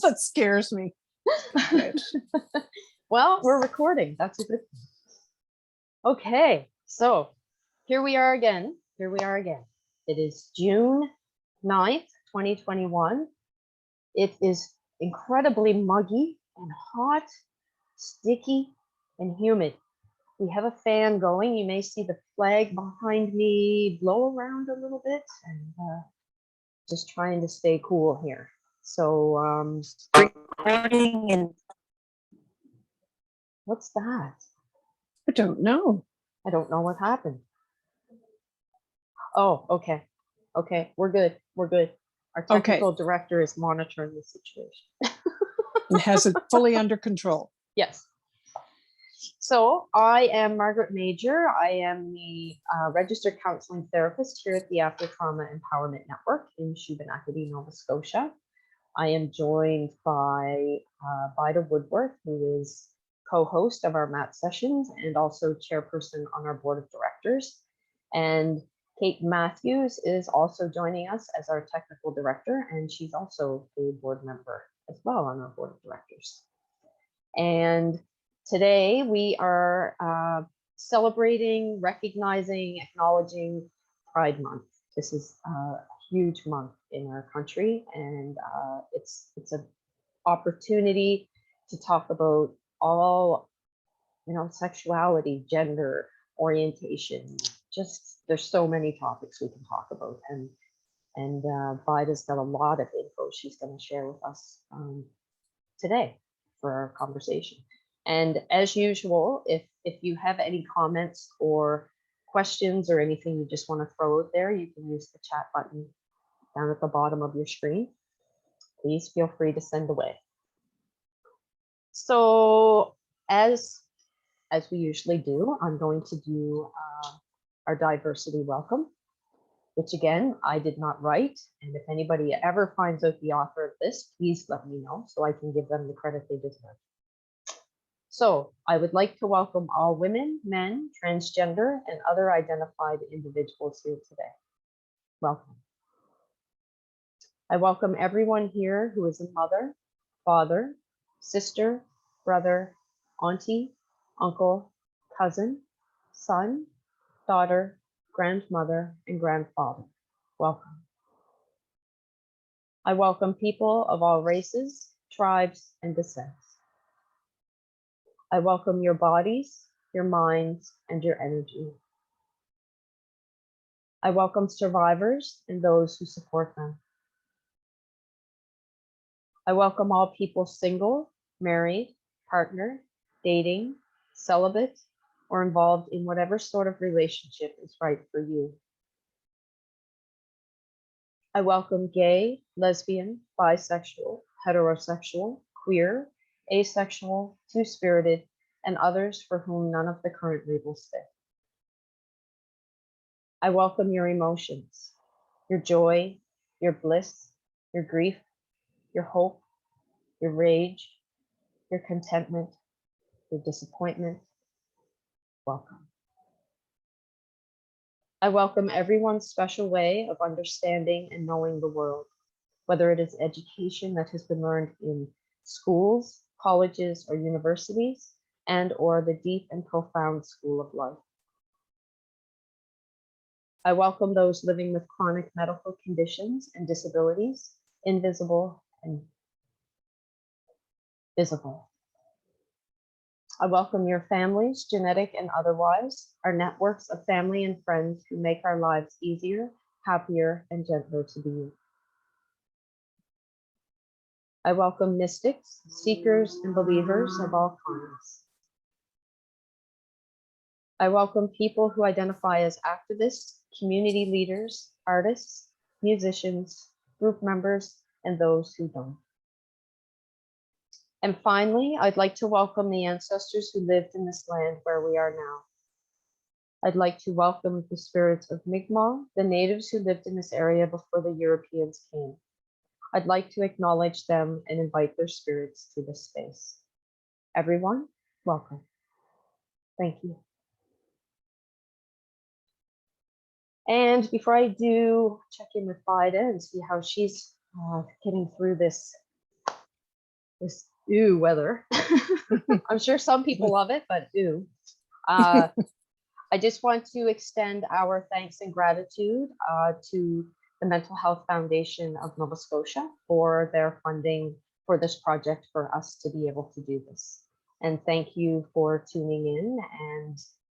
That scares me. Right. Well, we're recording. That's a good thing. Okay, so here we are again. It is June 9th, 2021. It is incredibly muggy and hot, sticky, and humid. We have a fan going. You may see the flag behind me blow around a little bit, and just trying to stay cool here. So recording, and what's that? I don't know. I don't know what happened. Oh, okay. Okay, we're good. Our technical director is monitoring the situation. And has it fully under control. Yes. So I am Margaret Major. I am the registered counseling therapist here at the After Trauma Empowerment Network in Shubenacadie, Nova Scotia. I am joined by Vida Woodworth, who is co-host of our MAAT sessions and also chairperson on our board of directors. And Kate Matthews is also joining us as our technical director, and she's also a board member as well on our board of directors. And today we are celebrating, recognizing, acknowledging Pride Month. This is a huge month in our country, and it's an opportunity to talk about all, sexuality, gender, orientation. Just there's so many topics we can talk about, and Vida's got a lot of info she's going to share with us today for our conversation. And as usual, if you have any comments or questions or anything you just want to throw out there, you can use the chat button down at the bottom of your screen. Please feel free to send away. So as we usually do, I'm going to do our diversity welcome, which again, I did not write. And if anybody ever finds out the author of this, please let me know so I can give them the credit they deserve. So I would like to welcome all women, men, transgender, and other identified individuals here today. Welcome. I welcome everyone here who is a mother, father, sister, brother, auntie, uncle, cousin, son, daughter, grandmother, and grandfather. Welcome. I welcome people of all races, tribes, and descents. I welcome your bodies, your minds, and your energy. I welcome survivors and those who support them. I welcome all people single, married, partner, dating, celibate, or involved in whatever sort of relationship is right for you. I welcome gay, lesbian, bisexual, heterosexual, queer, asexual, two-spirited, and others for whom none of the current labels fit. I welcome your emotions, your joy, your bliss, your grief, your hope, your rage, your contentment, your disappointment. Welcome. I welcome everyone's special way of understanding and knowing the world, whether it is education that has been learned in schools, colleges, or universities, and or the deep and profound school of life. I welcome those living with chronic medical conditions and disabilities, invisible and visible. I welcome your families, genetic and otherwise, our networks of family and friends who make our lives easier, happier, and gentler to be. I welcome mystics, seekers, and believers of all kinds. I welcome people who identify as activists, community leaders, artists, musicians, group members, and those who don't. And finally, I'd like to welcome the ancestors who lived in this land where we are now. I'd like to welcome the spirits of Mi'kmaq, the natives who lived in this area before the Europeans came. I'd like to acknowledge them and invite their spirits to this space. Everyone, welcome. Thank you. And before I do check in with Vida and see how she's getting through this ew weather. I'm sure some people love it, but ew. I just want to extend our thanks and gratitude to the Mental Health Foundation of Nova Scotia for their funding for this project for us to be able to do this. And thank you for tuning in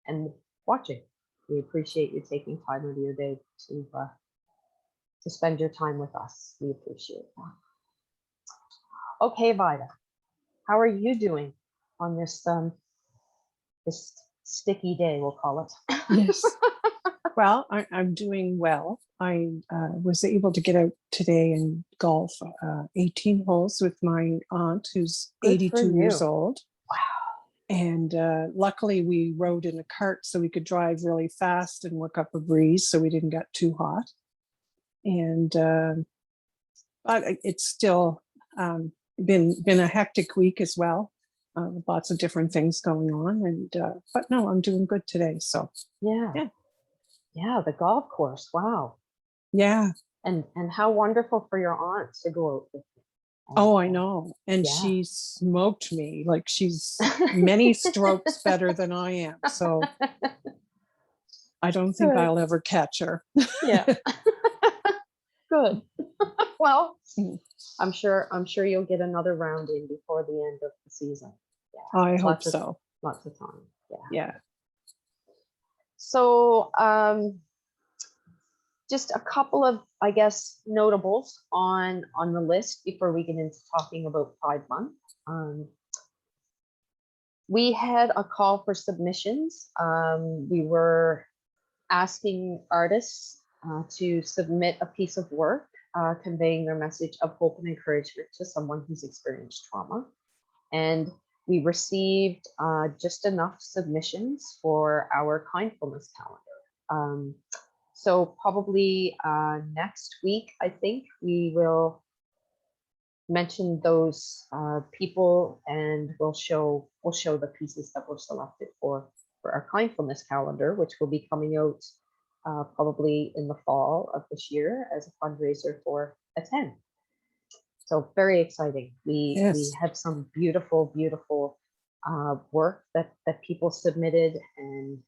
and watching. We appreciate you taking time out of your day to spend your time with us. We appreciate that. Okay, Vida, how are you doing on this this sticky day, we'll call it? Yes. Well, I'm doing well. I was able to get out today and golf 18 holes with my aunt, who's Good 82 for years you. old. Wow. And luckily we rode in a cart so we could drive really fast and work up a breeze so we didn't get too hot. And but it's still been a hectic week as well. Lots of different things going on, and but no, I'm doing good today. So Yeah, the golf course. Wow. yeah. And how wonderful for your aunt to go out with you. Oh, I know. And yeah. she smoked me. Like, she's many strokes better than I am. So I don't think Good. I'll ever catch her. Yeah. Good. Well, Mm. I'm sure you'll get another round in before the end of the season. Yeah. I hope so. Lots of time. Yeah. Yeah. So just a couple of, I guess, notables on the list before we get into talking about Pride Month. We had a call for submissions. We were asking artists to submit a piece of work conveying their message of hope and encouragement to someone who's experienced trauma. And we received just enough submissions for our kindfulness calendar. So probably next week, I think we will mention those people, and we'll show the pieces that were selected for our kindfulness calendar, which will be coming out probably in the fall of this year as a fundraiser for Attend. So very exciting. We have some beautiful work that people submitted, and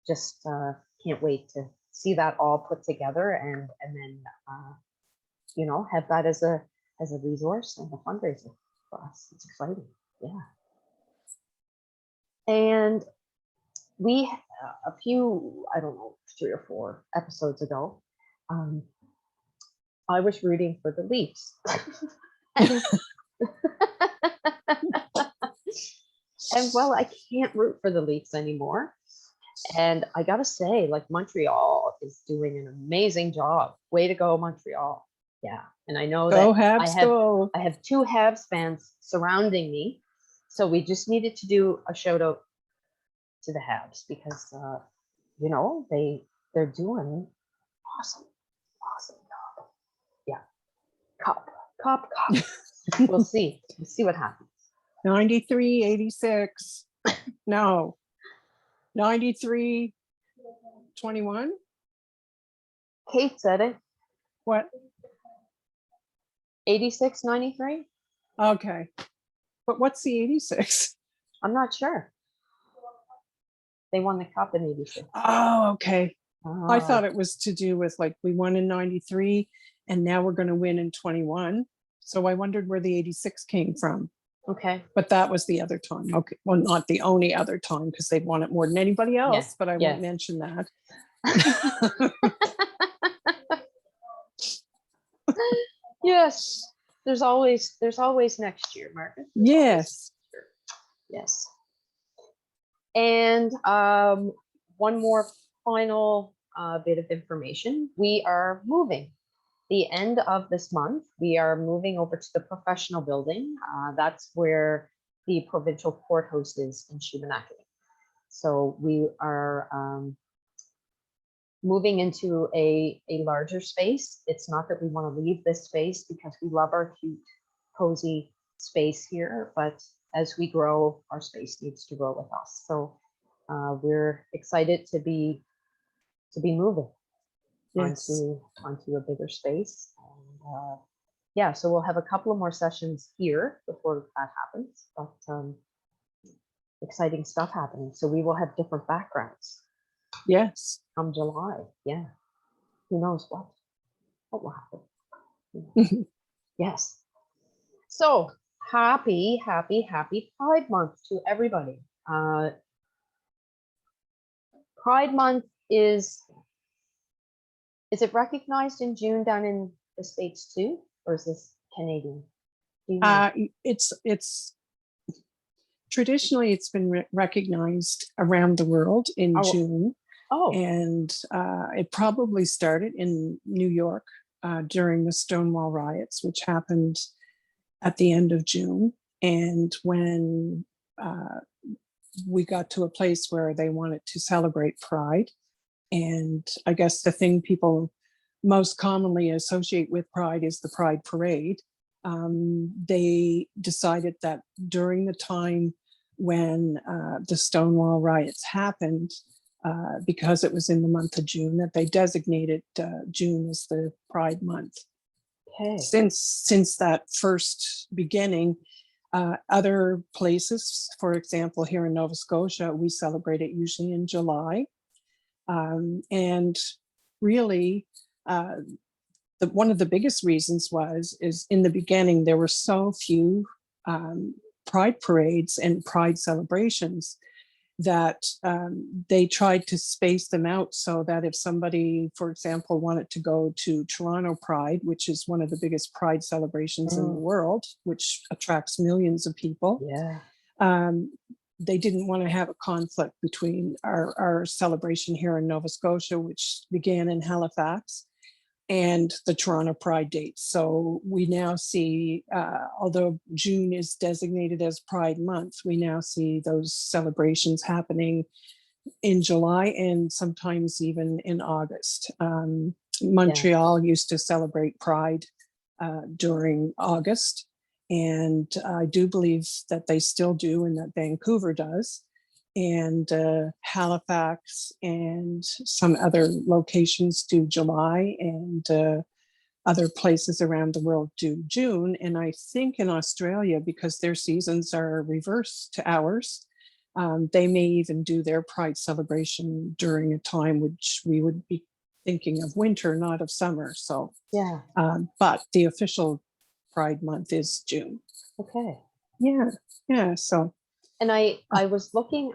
just can't wait to see that all put together and then you know, have that as a resource and a fundraiser for us. It's exciting. Yeah. And we a few, I don't know, 3 or 4 episodes ago, I was rooting for the Leafs. And well, I can't root for the Leafs anymore. And I gotta say, like, Montreal is doing an amazing job. Way to go, Montreal. Yeah. And I know that I have 2 Habs fans surrounding me. So we just needed to do a shout out to the Habs because you know, they're doing awesome job. Yeah. Cup. We'll see what happens. 93, 86. No. 93, 21. Kate said it. What? 86, 93. Okay. But what's the 86? I'm not sure. They won the cup in 86. Oh, okay. I thought it was to do with, like, we won in 93 and now we're going to win in 21. So I wondered where the 86 came from. Okay. But that was the other time. Okay. Well, not the only other time because they've won it more than anybody else, but I won't mention that. Yes. There's always next year, Margaret. Yes. Yes. And one more final bit of information. We are moving. The end of this month, we are moving over to the professional building. That's where the provincial courthouse is in Shubenacadie. So we are moving into a larger space. It's not that we want to leave this space because we love our cute, cozy space here, but as we grow, our space needs to grow with us. So we're excited to be moving onto a bigger space. And yeah, so we'll have a couple of more sessions here before that happens, but exciting stuff happening. So we will have different backgrounds Yes. come July. Yeah. Who knows what will happen. Yes. So happy Pride Month to everybody. Pride Month is it recognized in June down in the States too, or is this Canadian? Do you know? It's traditionally it's been recognized around the world in Oh, June, oh, and it probably started in New York during the Stonewall riots, which happened at the end of June. And when we got to a place where they wanted to celebrate Pride, and I guess the thing people most commonly associate with Pride is the Pride Parade. They decided that during the time when the Stonewall riots happened, because it was in the month of June, that they designated June as the Pride Month. okay. Since that first beginning, other places, for example, here in Nova Scotia, we celebrate it usually in July. And really, one of the biggest reasons is in the beginning, there were so few Pride parades and Pride celebrations that they tried to space them out so that if somebody, for example, wanted to go to Toronto Pride, which is one of the biggest Pride celebrations in the world, which attracts millions of people, Yeah. they didn't want to have a conflict between our celebration here in Nova Scotia, which began in Halifax, and the Toronto Pride date. So we now see, although June is designated as Pride Month, we now see those celebrations happening in July and sometimes even in August. Montreal used to celebrate Pride during August, and I do believe that they still do and that Vancouver does. And Halifax and some other locations do July, and other places around the world do June. And I think in Australia, because their seasons are reversed to ours, they may even do their Pride celebration during a time which we would be thinking of winter, not of summer. So, Yeah. but the official Pride month is June. Okay. Yeah. Yeah. So, And I was looking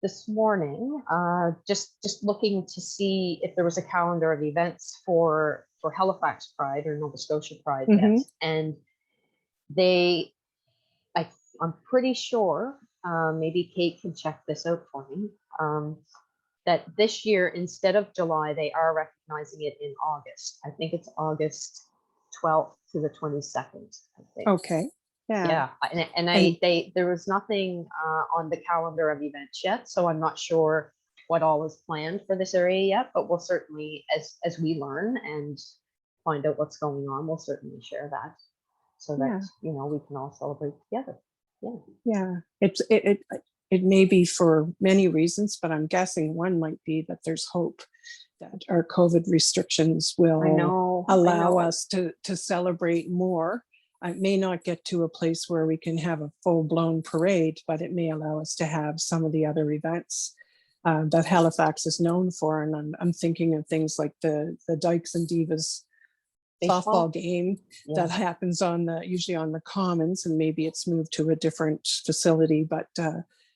this morning, just looking to see if there was a calendar of events for Halifax Pride or Nova Scotia Pride yet. And I'm pretty sure, maybe Kate can check this out for me, that this year, instead of July, they are recognizing it in August. I think it's August 12th to the 22nd, I think. okay. Yeah. Yeah. There was nothing on the calendar of events yet, so I'm not sure what all is planned for this area yet, but we'll certainly, as we learn and find out what's going on, we'll certainly share that so that, we can all celebrate together. Yeah. It may be for many reasons, but I'm guessing one might be that there's hope that our COVID restrictions will allow us to celebrate more. I may not get to a place where we can have a full-blown parade, but it may allow us to have some of the other events that Halifax is known for. And I'm thinking of things like the Dykes and Divas softball game that happens usually on the Commons, and maybe it's moved to a different facility. But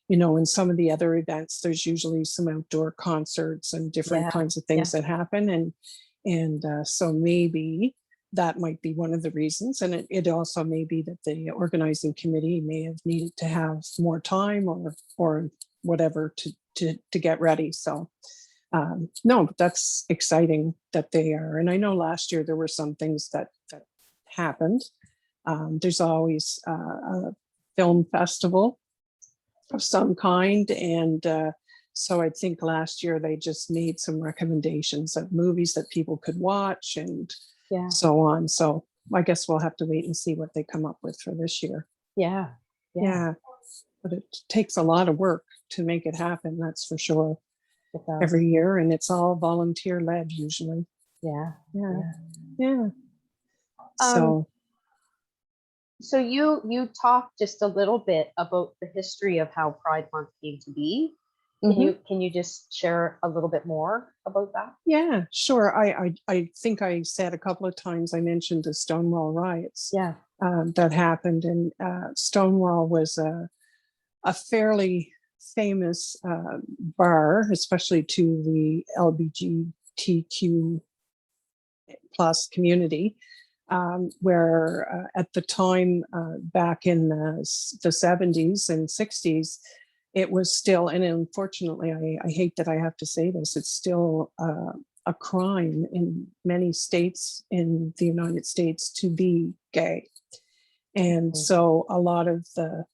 in some of the other events, there's usually some outdoor concerts and different kinds of things that happen, and so maybe that might be one of the reasons. And it also may be that the organizing committee may have needed to have more time or whatever to get ready. So no, but that's exciting that they are. And I know last year there were some things that happened. There's always a film festival of some kind. And so I think last year they just made some recommendations of movies that people could watch and so on. So I guess we'll have to wait and see what they come up with for this year. Yeah. But it takes a lot of work to make it happen, that's for sure. Every year, and it's all volunteer led usually. Yeah. So So you talked just a little bit about the history of how Pride Month came to be. Can you just share a little bit more about that? Yeah, sure. I think I said a couple of times, I mentioned the Stonewall riots Yeah. that happened, and Stonewall was a fairly famous bar, especially to the LGBTQ plus community, where at the time, back in the 70s and 60s, it was still, and unfortunately, I hate that I have to say this, it's still a crime in many states in the United States to be gay. And so a lot of the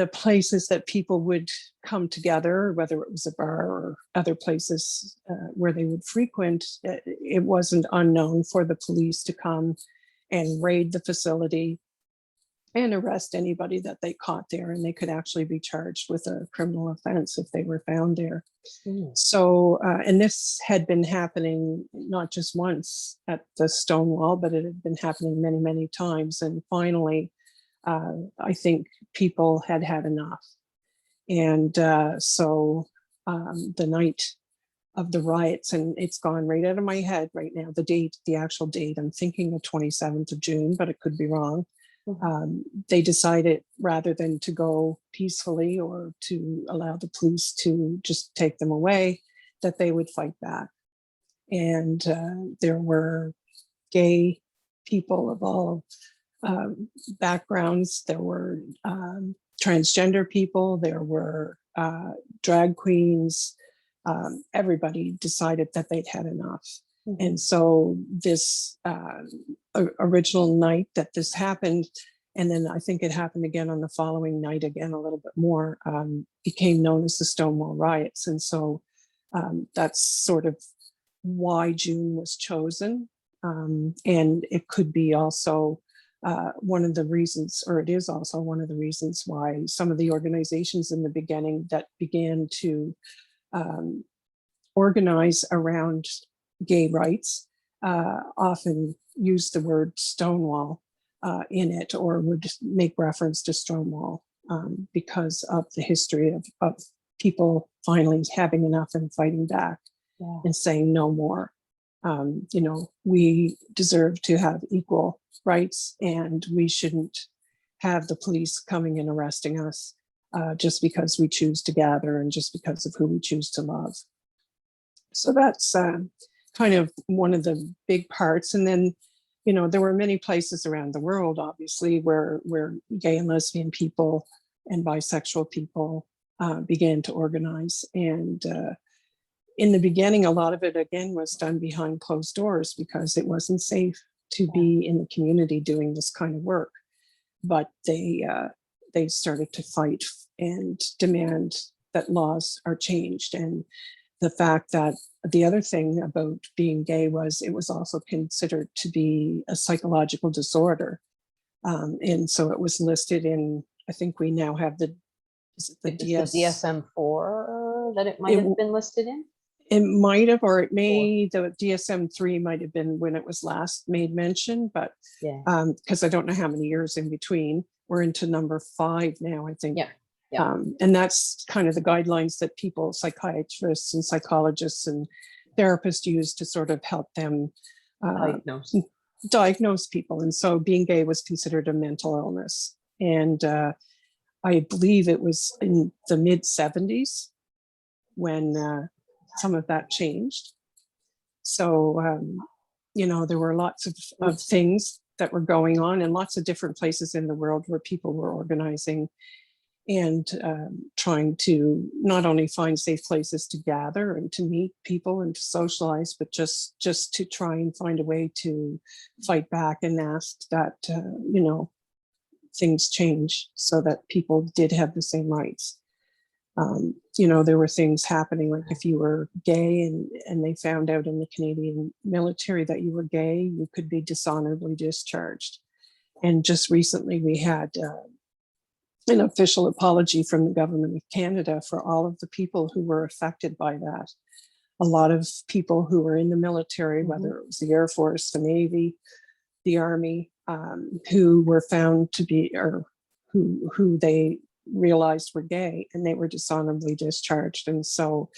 places that people would come together, whether it was a bar or other places where they would frequent, it wasn't unknown for the police to come and raid the facility and arrest anybody that they caught there, and they could actually be charged with a criminal offense if they were found there. So, and this had been happening not just once at the Stonewall, but it had been happening many, many times. And finally, I think people had had enough. And so the night of the riots, and it's gone right out of my head right now, the date, the actual date, I'm thinking the 27th of June, but it could be wrong. They decided rather than to go peacefully or to allow the police to just take them away, that they would fight back. And there were gay people of all backgrounds. There were transgender people. There were drag queens. Everybody decided that they'd had enough. And so this original night that this happened, and then I think it happened again on the following night, again a little bit more, became known as the Stonewall riots. And so that's sort of why June was chosen. And it could be also one of the reasons, or it is also one of the reasons why some of the organizations in the beginning that began to organize around gay rights often use the word Stonewall in it, or would make reference to Stonewall because of the history of people finally having enough and fighting back and saying no more. You know, we deserve to have equal rights, and we shouldn't have the police coming and arresting us just because we choose to gather and just because of who we choose to love. So that's kind of one of the big parts. And then, you know, there were many places around the world, obviously, where gay and lesbian people and bisexual people began to organize. And in the beginning, a lot of it, again, was done behind closed doors because it wasn't safe to be in the community doing this kind of work. But they started to fight and demand that laws are changed. And the fact that the other thing about being gay was it was also considered to be a psychological disorder. And so it was listed in, I think we now have the DSM-4 that it might have been listed in? It might have, or it may, the DSM-3 might have been when it was last made mention, but because I don't know how many years in between. We're into number 5 now, I think. And that's kind of the guidelines that people, psychiatrists and psychologists and therapists use to sort of help them diagnose people. And so being gay was considered a mental illness. And I believe it was in the mid 70s when some of that changed. So, you know, there were lots of things that were going on in lots of different places in the world where people were organizing and trying to not only find safe places to gather and to meet people and to socialize, but just to try and find a way to fight back and ask that, you know, things change so that people did have the same rights. You know, there were things happening like if you were gay and they found out in the Canadian military that you were gay, you could be dishonorably discharged. And just recently we had an official apology from the government of Canada for all of the people who were affected by that. A lot of people who were in the military, whether it was the Air Force, the Navy, the Army who were found to be, or who they realized were gay, and they were dishonorably discharged. And so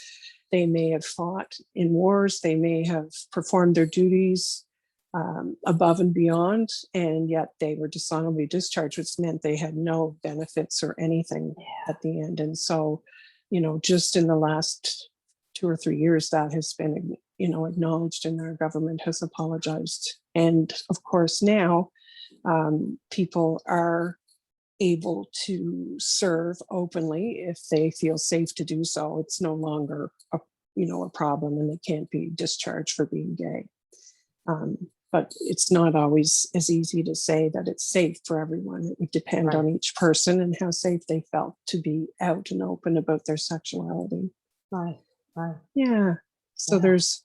they may have fought in wars, they may have performed their duties above and beyond, and yet they were dishonorably discharged, which meant they had no benefits or anything at the end. And so, you know, just in the last 2 or 3 years, that has been, you know, acknowledged, and our government has apologized. And of course, now people are able to serve openly if they feel safe to do so. It's no longer a, you know, a problem, and they can't be discharged for being gay. But it's not always as easy to say that it's safe for everyone. It would depend on each person and how safe they felt to be out and open about their sexuality. Right. Yeah. So there's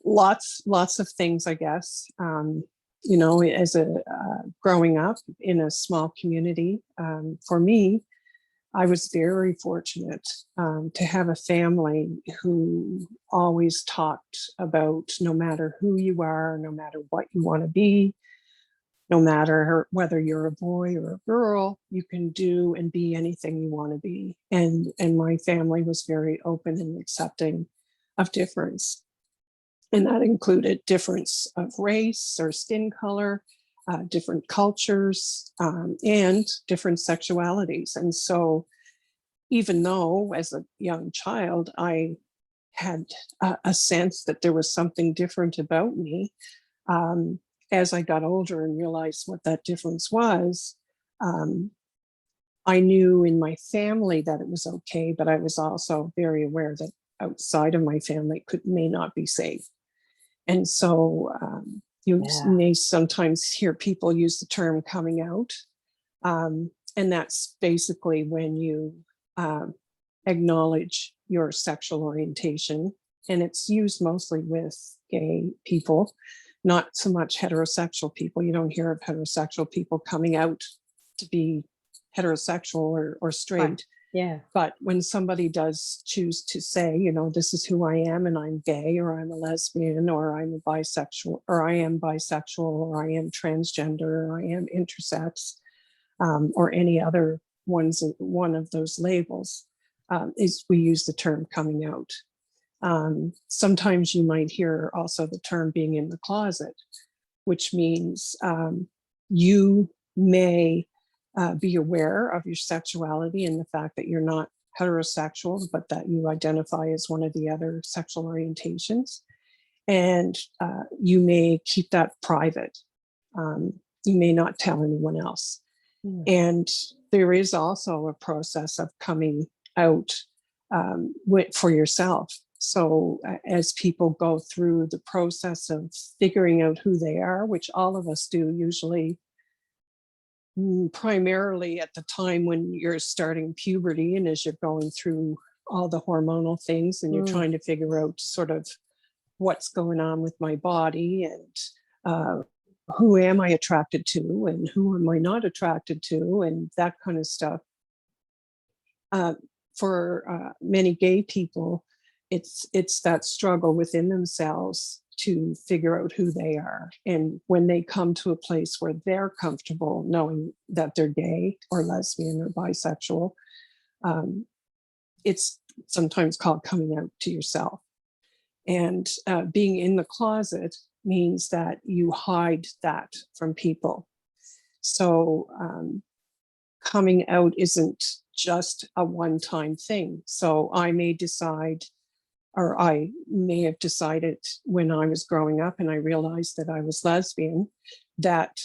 lots of things, I guess. You know, as a growing up in a small community, for me, I was very fortunate to have a family who always talked about, no matter who you are, no matter what you want to be, no matter whether you're a boy or a girl, you can do and be anything you want to be. And my family was very open and accepting of difference. And that included difference of race or skin color, different cultures, and different sexualities. And so even though as a young child, I had a sense that there was something different about me, as I got older and realized what that difference was, I knew in my family that it was okay, but I was also very aware that outside of my family may not be safe. And so you may sometimes hear people use the term coming out. And that's basically when you acknowledge your sexual orientation. And it's used mostly with gay people, not so much heterosexual people. You don't hear of heterosexual people coming out to be heterosexual or straight. Right. Yeah. But when somebody does choose to say, you know, this is who I am, and I'm gay, or I'm a lesbian, or I'm a bisexual, or I am bisexual, or I am transgender, or I am intersex, or any other one of those labels, is we use the term coming out. Sometimes you might hear also the term being in the closet, which means you may be aware of your sexuality and the fact that you're not heterosexual, but that you identify as one of the other sexual orientations. And you may keep that private. You may not tell anyone else. And there is also a process of coming out for yourself. So as people go through the process of figuring out who they are, which all of us do usually, primarily at the time when you're starting puberty and as you're going through all the hormonal things and you're trying to figure out sort of what's going on with my body, and who am I attracted to and who am I not attracted to, and that kind of stuff. For many gay people, it's that struggle within themselves to figure out who they are. And when they come to a place where they're comfortable knowing that they're gay or lesbian or bisexual, it's sometimes called coming out to yourself. And being in the closet means that you hide that from people. So coming out isn't just a one-time thing. So I may decide, or I may have decided when I was growing up and I realized that I was lesbian, that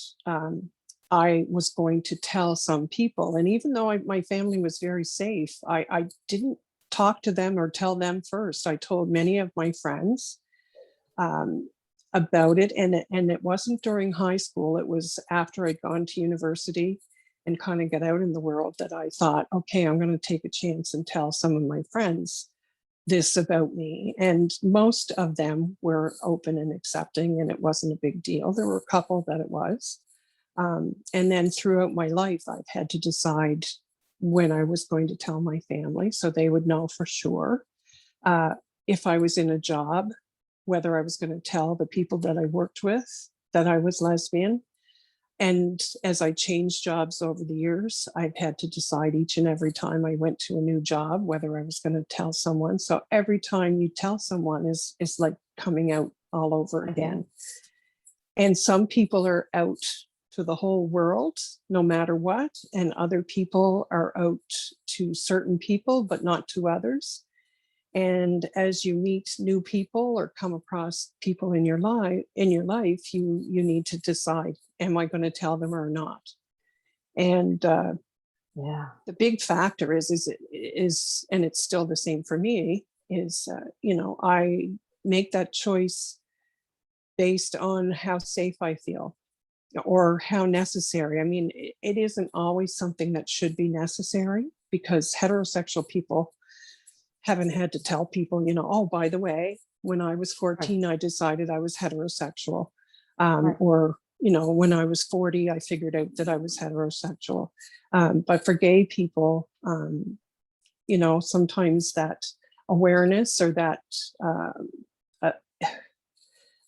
I was going to tell some people. And even though my family was very safe, I didn't talk to them or tell them first. I told many of my friends about it. And it wasn't during high school. It was after I'd gone to university and kind of get out in the world that I thought, okay, I'm going to take a chance and tell some of my friends this about me. And most of them were open and accepting, and it wasn't a big deal. There were a couple that it was. And then throughout my life, I've had to decide when I was going to tell my family so they would know for sure. If I was in a job, whether I was going to tell the people that I worked with that I was lesbian. And as I changed jobs over the years, I've had to decide each and every time I went to a new job whether I was going to tell someone. So every time you tell someone is like coming out all over again. And some people are out to the whole world, no matter what. And other people are out to certain people, but not to others. And as you meet new people or come across people in your life, you need to decide, am I going to tell them or not? And the big factor is, and it's still the same for me, is, I make that choice based on how safe I feel or how necessary. I mean, it isn't always something that should be necessary, because heterosexual people haven't had to tell people, oh, by the way, when I was 14, I decided I was heterosexual. Or, when I was 40, I figured out that I was heterosexual. But for gay people, sometimes that awareness or that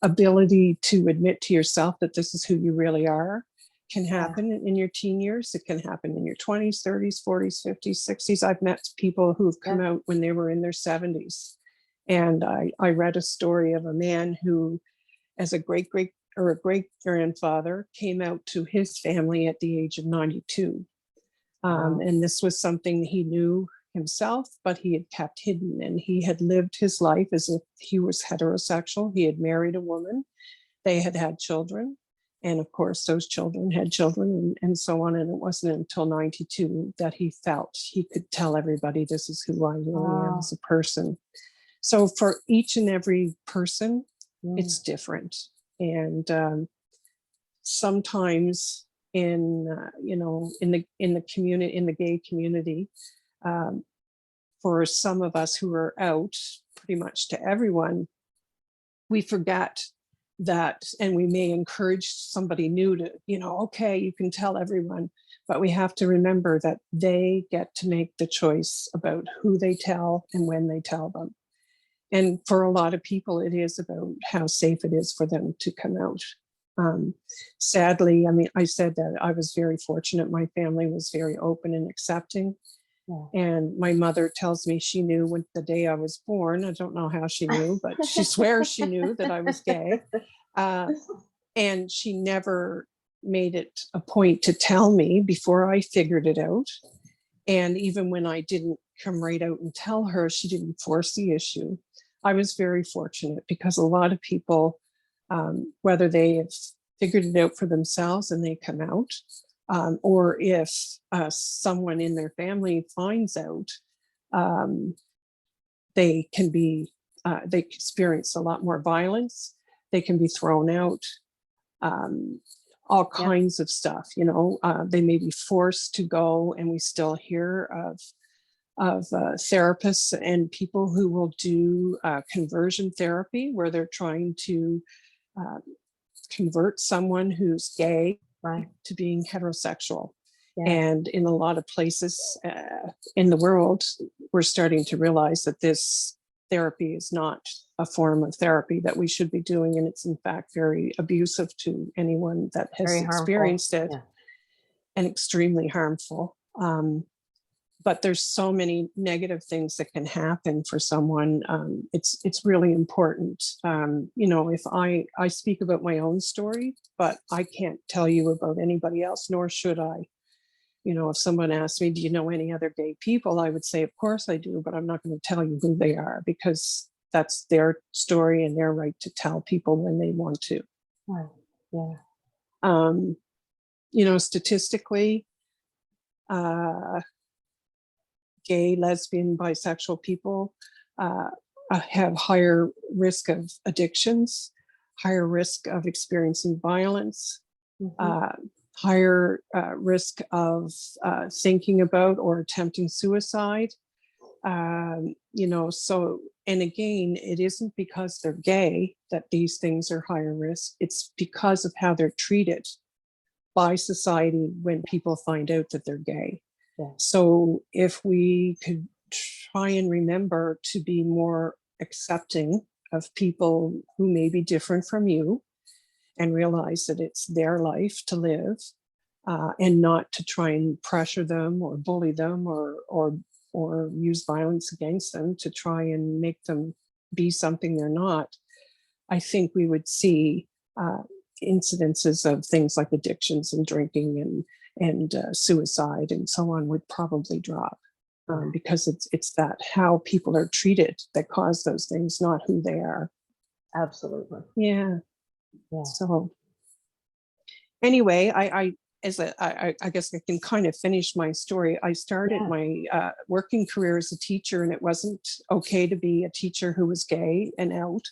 ability to admit to yourself that this is who you really are can happen in your teen years. It can happen in your 20s, 30s, 40s, 50s, 60s. I've met people who've come out when they were in their 70s. And I read a story of a man who, as a great grandfather, came out to his family at the age of 92. And this was something he knew himself, but he had kept hidden. And he had lived his life as if he was heterosexual. He had married a woman. They had had children. And of course, those children had children and so on. And it wasn't until 92 that he felt he could tell everybody, this is who I really am as a person. So for each and every person, it's different. And sometimes in the community, in the gay community, for some of us who are out pretty much to everyone, we forget that, and we may encourage somebody new to, okay, you can tell everyone, but we have to remember that they get to make the choice about who they tell and when they tell them. And for a lot of people, it is about how safe it is for them to come out. Sadly, I mean, I said that I was very fortunate. My family was very open and accepting. And my mother tells me she knew when the day I was born. I don't know how she knew, but she swears she knew that I was gay. And she never made it a point to tell me before I figured it out. And even when I didn't come right out and tell her, she didn't force the issue. I was very fortunate, because a lot of people, whether they have figured it out for themselves and they come out, or if someone in their family finds out, they experience a lot more violence. They can be thrown out, all kinds of stuff. They may be forced to go, and we still hear of therapists and people who will do conversion therapy, where they're trying to convert someone who's gay to being heterosexual. And in a lot of places in the world, we're starting to realize that this therapy is not a form of therapy that we should be doing. And it's in fact very abusive to anyone that has experienced it, and extremely harmful. But there's so many negative things that can happen for someone. It's really important. If I speak about my own story, but I can't tell you about anybody else, nor should I. If someone asked me, do you know any other gay people? I would say, of course I do, but I'm not going to tell you who they are, because that's their story and their right to tell people when they want to. Statistically, gay, lesbian, bisexual people have higher risk of addictions, higher risk of experiencing violence, higher risk of thinking about or attempting suicide. So, and again, it isn't because they're gay that these things are higher risk. It's because of how they're treated by society when people find out that they're gay. So if we could try and remember to be more accepting of people who may be different from you, and realize that it's their life to live, and not to try and pressure them or bully them or use violence against them to try and make them be something they're not. I think we would see incidences of things like addictions and drinking and suicide and so on would probably drop, because it's that how people are treated that cause those things, not who they are. Absolutely. Yeah. Yeah. So anyway, I guess I can kind of finish my story. I started my working career as a teacher, and it wasn't okay to be a teacher who was gay and out.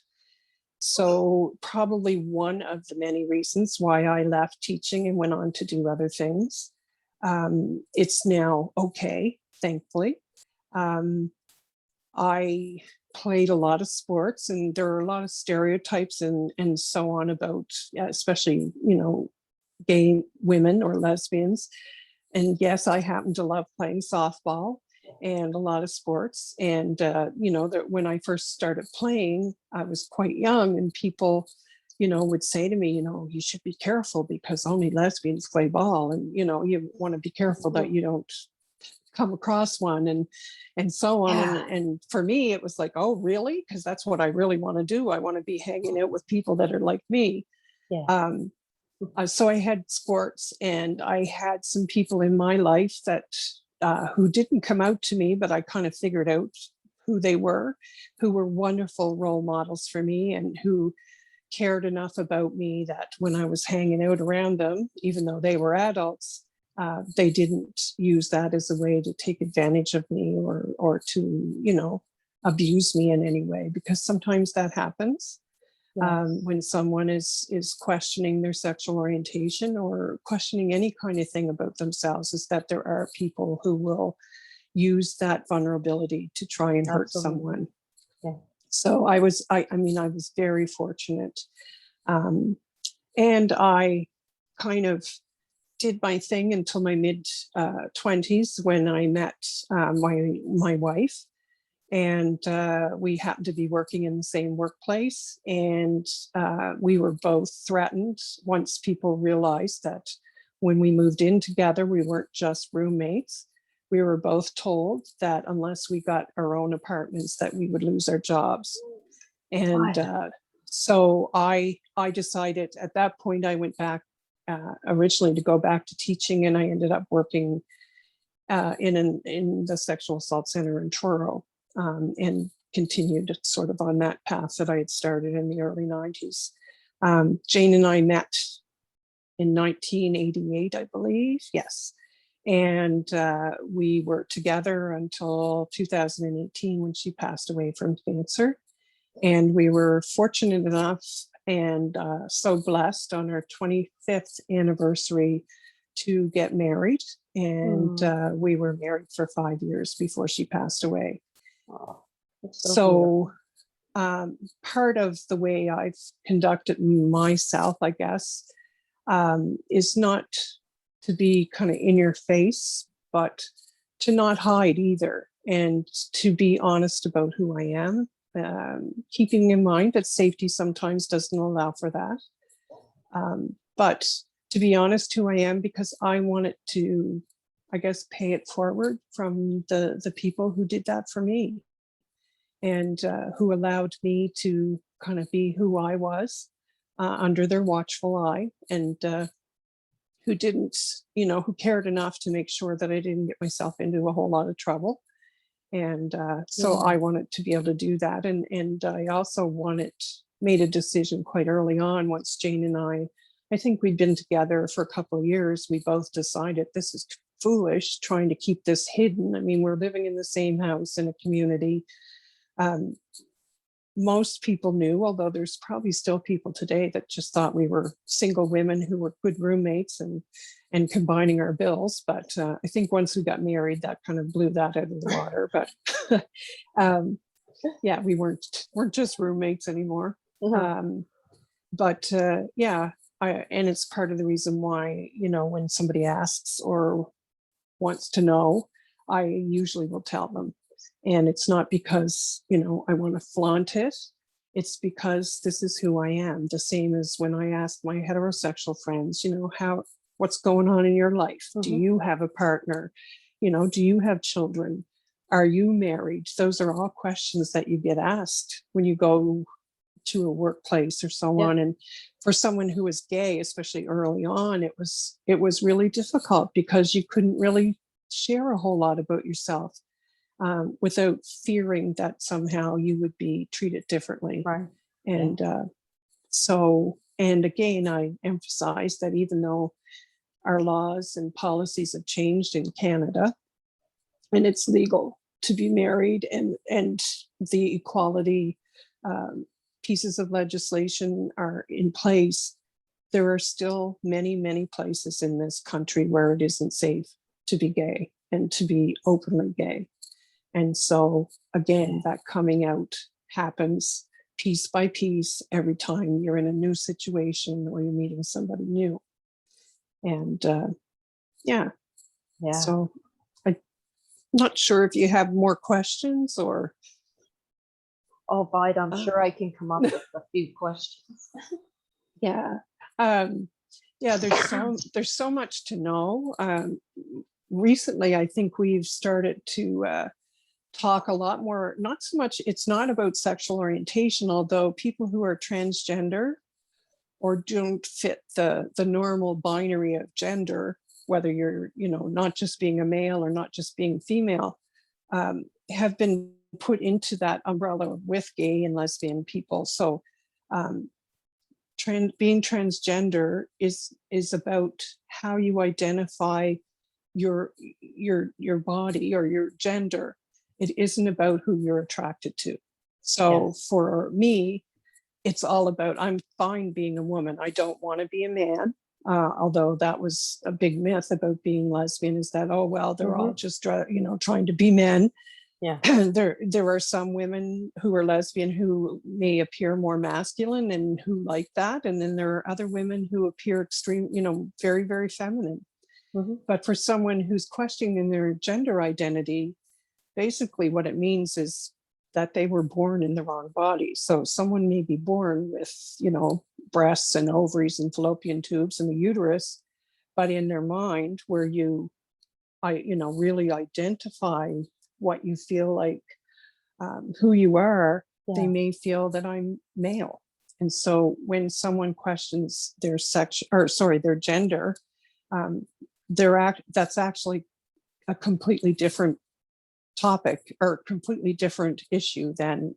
So probably one of the many reasons why I left teaching and went on to do other things. It's now okay, thankfully. I played a lot of sports, and there are a lot of stereotypes and so on about, especially, gay women or lesbians. And yes, I happen to love playing softball and a lot of sports. And, that when I first started playing, I was quite young, and people, would say to me, you should be careful because only lesbians play ball. And, you want to be careful that you don't come across one and so on. And for me, it was like, oh, really? Because that's what I really want to do. I want to be hanging out with people that are like me. Yeah. So I had sports, and I had some people in my life that who didn't come out to me, but I kind of figured out who they were, who were wonderful role models for me, and who cared enough about me that when I was hanging out around them, even though they were adults, they didn't use that as a way to take advantage of me or to, abuse me in any way, because sometimes that happens. When someone is questioning their sexual orientation or questioning any kind of thing about themselves, is that there are people who will use that vulnerability to try and hurt someone. Yeah. So I was very fortunate. And I kind of did my thing until my mid 20s, when I met my wife. And we happened to be working in the same workplace, and we were both threatened once people realized that when we moved in together, we weren't just roommates. We were both told that unless we got our own apartments, that we would lose our jobs. And so I decided at that point, I went back originally to go back to teaching, and I ended up working in the sexual assault center in Truro. And continued sort of on that path that I had started in the early 90s. Jane and I met in 1988, I believe. Yes. And we were together until 2018, when she passed away from cancer. And we were fortunate enough and so blessed on our 25th anniversary to get married. And we were married for 5 years before she passed away. Oh, so part of the way I've conducted myself, I guess, is not to be kind of in your face, but to not hide either, and to be honest about who I am, keeping in mind that safety sometimes doesn't allow for that. But to be honest who I am, because I wanted to, I guess, pay it forward from the people who did that for me, and who allowed me to kind of be who I was under their watchful eye, and who didn't, who cared enough to make sure that I didn't get myself into a whole lot of trouble. And so I wanted to be able to do that. And I also made a decision quite early on, once Jane and I think we'd been together for a couple of years, we both decided this is foolish trying to keep this hidden. I mean, we're living in the same house in a community. Most people knew, although there's probably still people today that just thought we were single women who were good roommates and combining our bills. But I think once we got married, that kind of blew that out of the water. But yeah, we weren't just roommates anymore. But yeah, and it's part of the reason why, when somebody asks or wants to know, I usually will tell them. And it's not because, I want to flaunt it. It's because this is who I am. The same as when I ask my heterosexual friends, what's going on in your life? Do you have a partner? Do you have children? Are you married? Those are all questions that you get asked when you go to a workplace or so on. And for someone who was gay, especially early on, it was really difficult because you couldn't really share a whole lot about yourself without fearing that somehow you would be treated differently. Right. And and again, I emphasize that even though our laws and policies have changed in Canada, and it's legal to be married, and the equality pieces of legislation are in place, there are still many, many places in this country where it isn't safe to be gay and to be openly gay. And so again, that coming out happens piece by piece every time you're in a new situation or you're meeting somebody new. And so I'm not sure if you have more questions or. Oh, Bide, I'm sure I can come up with a few questions. There's so much to know. Recently, I think we've started to talk a lot more, not so much, it's not about sexual orientation, although people who are transgender or don't fit the normal binary of gender, whether you're, not just being a male or not just being female, have been put into that umbrella with gay and lesbian people. So being transgender is about how you identify your body or your gender. It isn't about who you're attracted to. So for me, it's all about, I'm fine being a woman. I don't want to be a man. Although that was a big myth about being lesbian, is that, oh, well, they're all just, trying to be men. Yeah. There are some women who are lesbian who may appear more masculine and who like that. And then there are other women who appear extreme, very, very feminine. But for someone who's questioning their gender identity, basically what it means is that they were born in the wrong body. So someone may be born with, breasts and ovaries and fallopian tubes and a uterus, but in their mind, where really identify what you feel like, who you are, they may feel that I'm male. And so when someone questions their their gender, that's actually a completely different topic or completely different issue than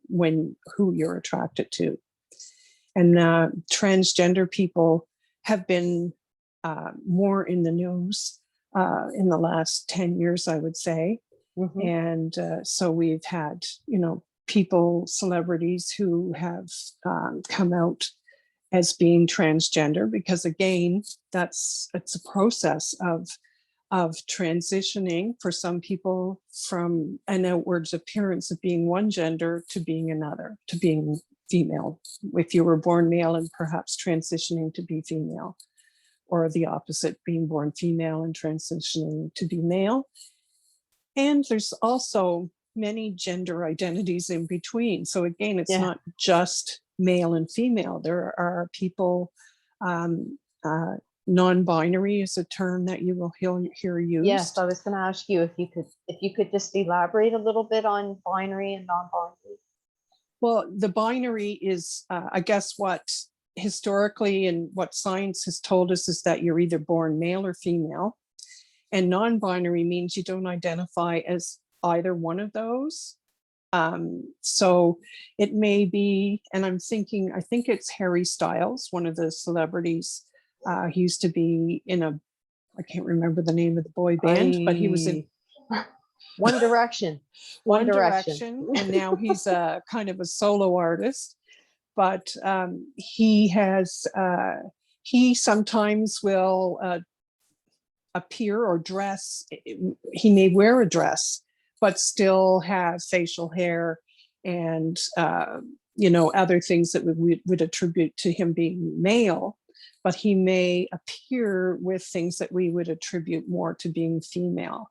who you're attracted to. And transgender people have been more in the news in the last 10 years, I would say. And so we've had, celebrities who have come out as being transgender, because again, it's a process of transitioning for some people from an outwards appearance of being one gender to being another, to being female. If you were born male and perhaps transitioning to be female, or the opposite, being born female and transitioning to be male. And there's also many gender identities in between. So again, it's not just male and female. There are people, non-binary is a term that you will hear used. Yes, I was going to ask you if you could just elaborate a little bit on binary and non-binary. Well, the binary is, I guess, what historically and what science has told us is that you're either born male or female. And non-binary means you don't identify as either one of those. So it may be, and I think it's Harry Styles, one of the celebrities. He used to be I can't remember the name of the boy band, but he was in One Direction. One Direction, and now he's kind of a solo artist. But he sometimes will appear or dress. He may wear a dress, but still have facial hair and other things that we would attribute to him being male. But he may appear with things that we would attribute more to being female.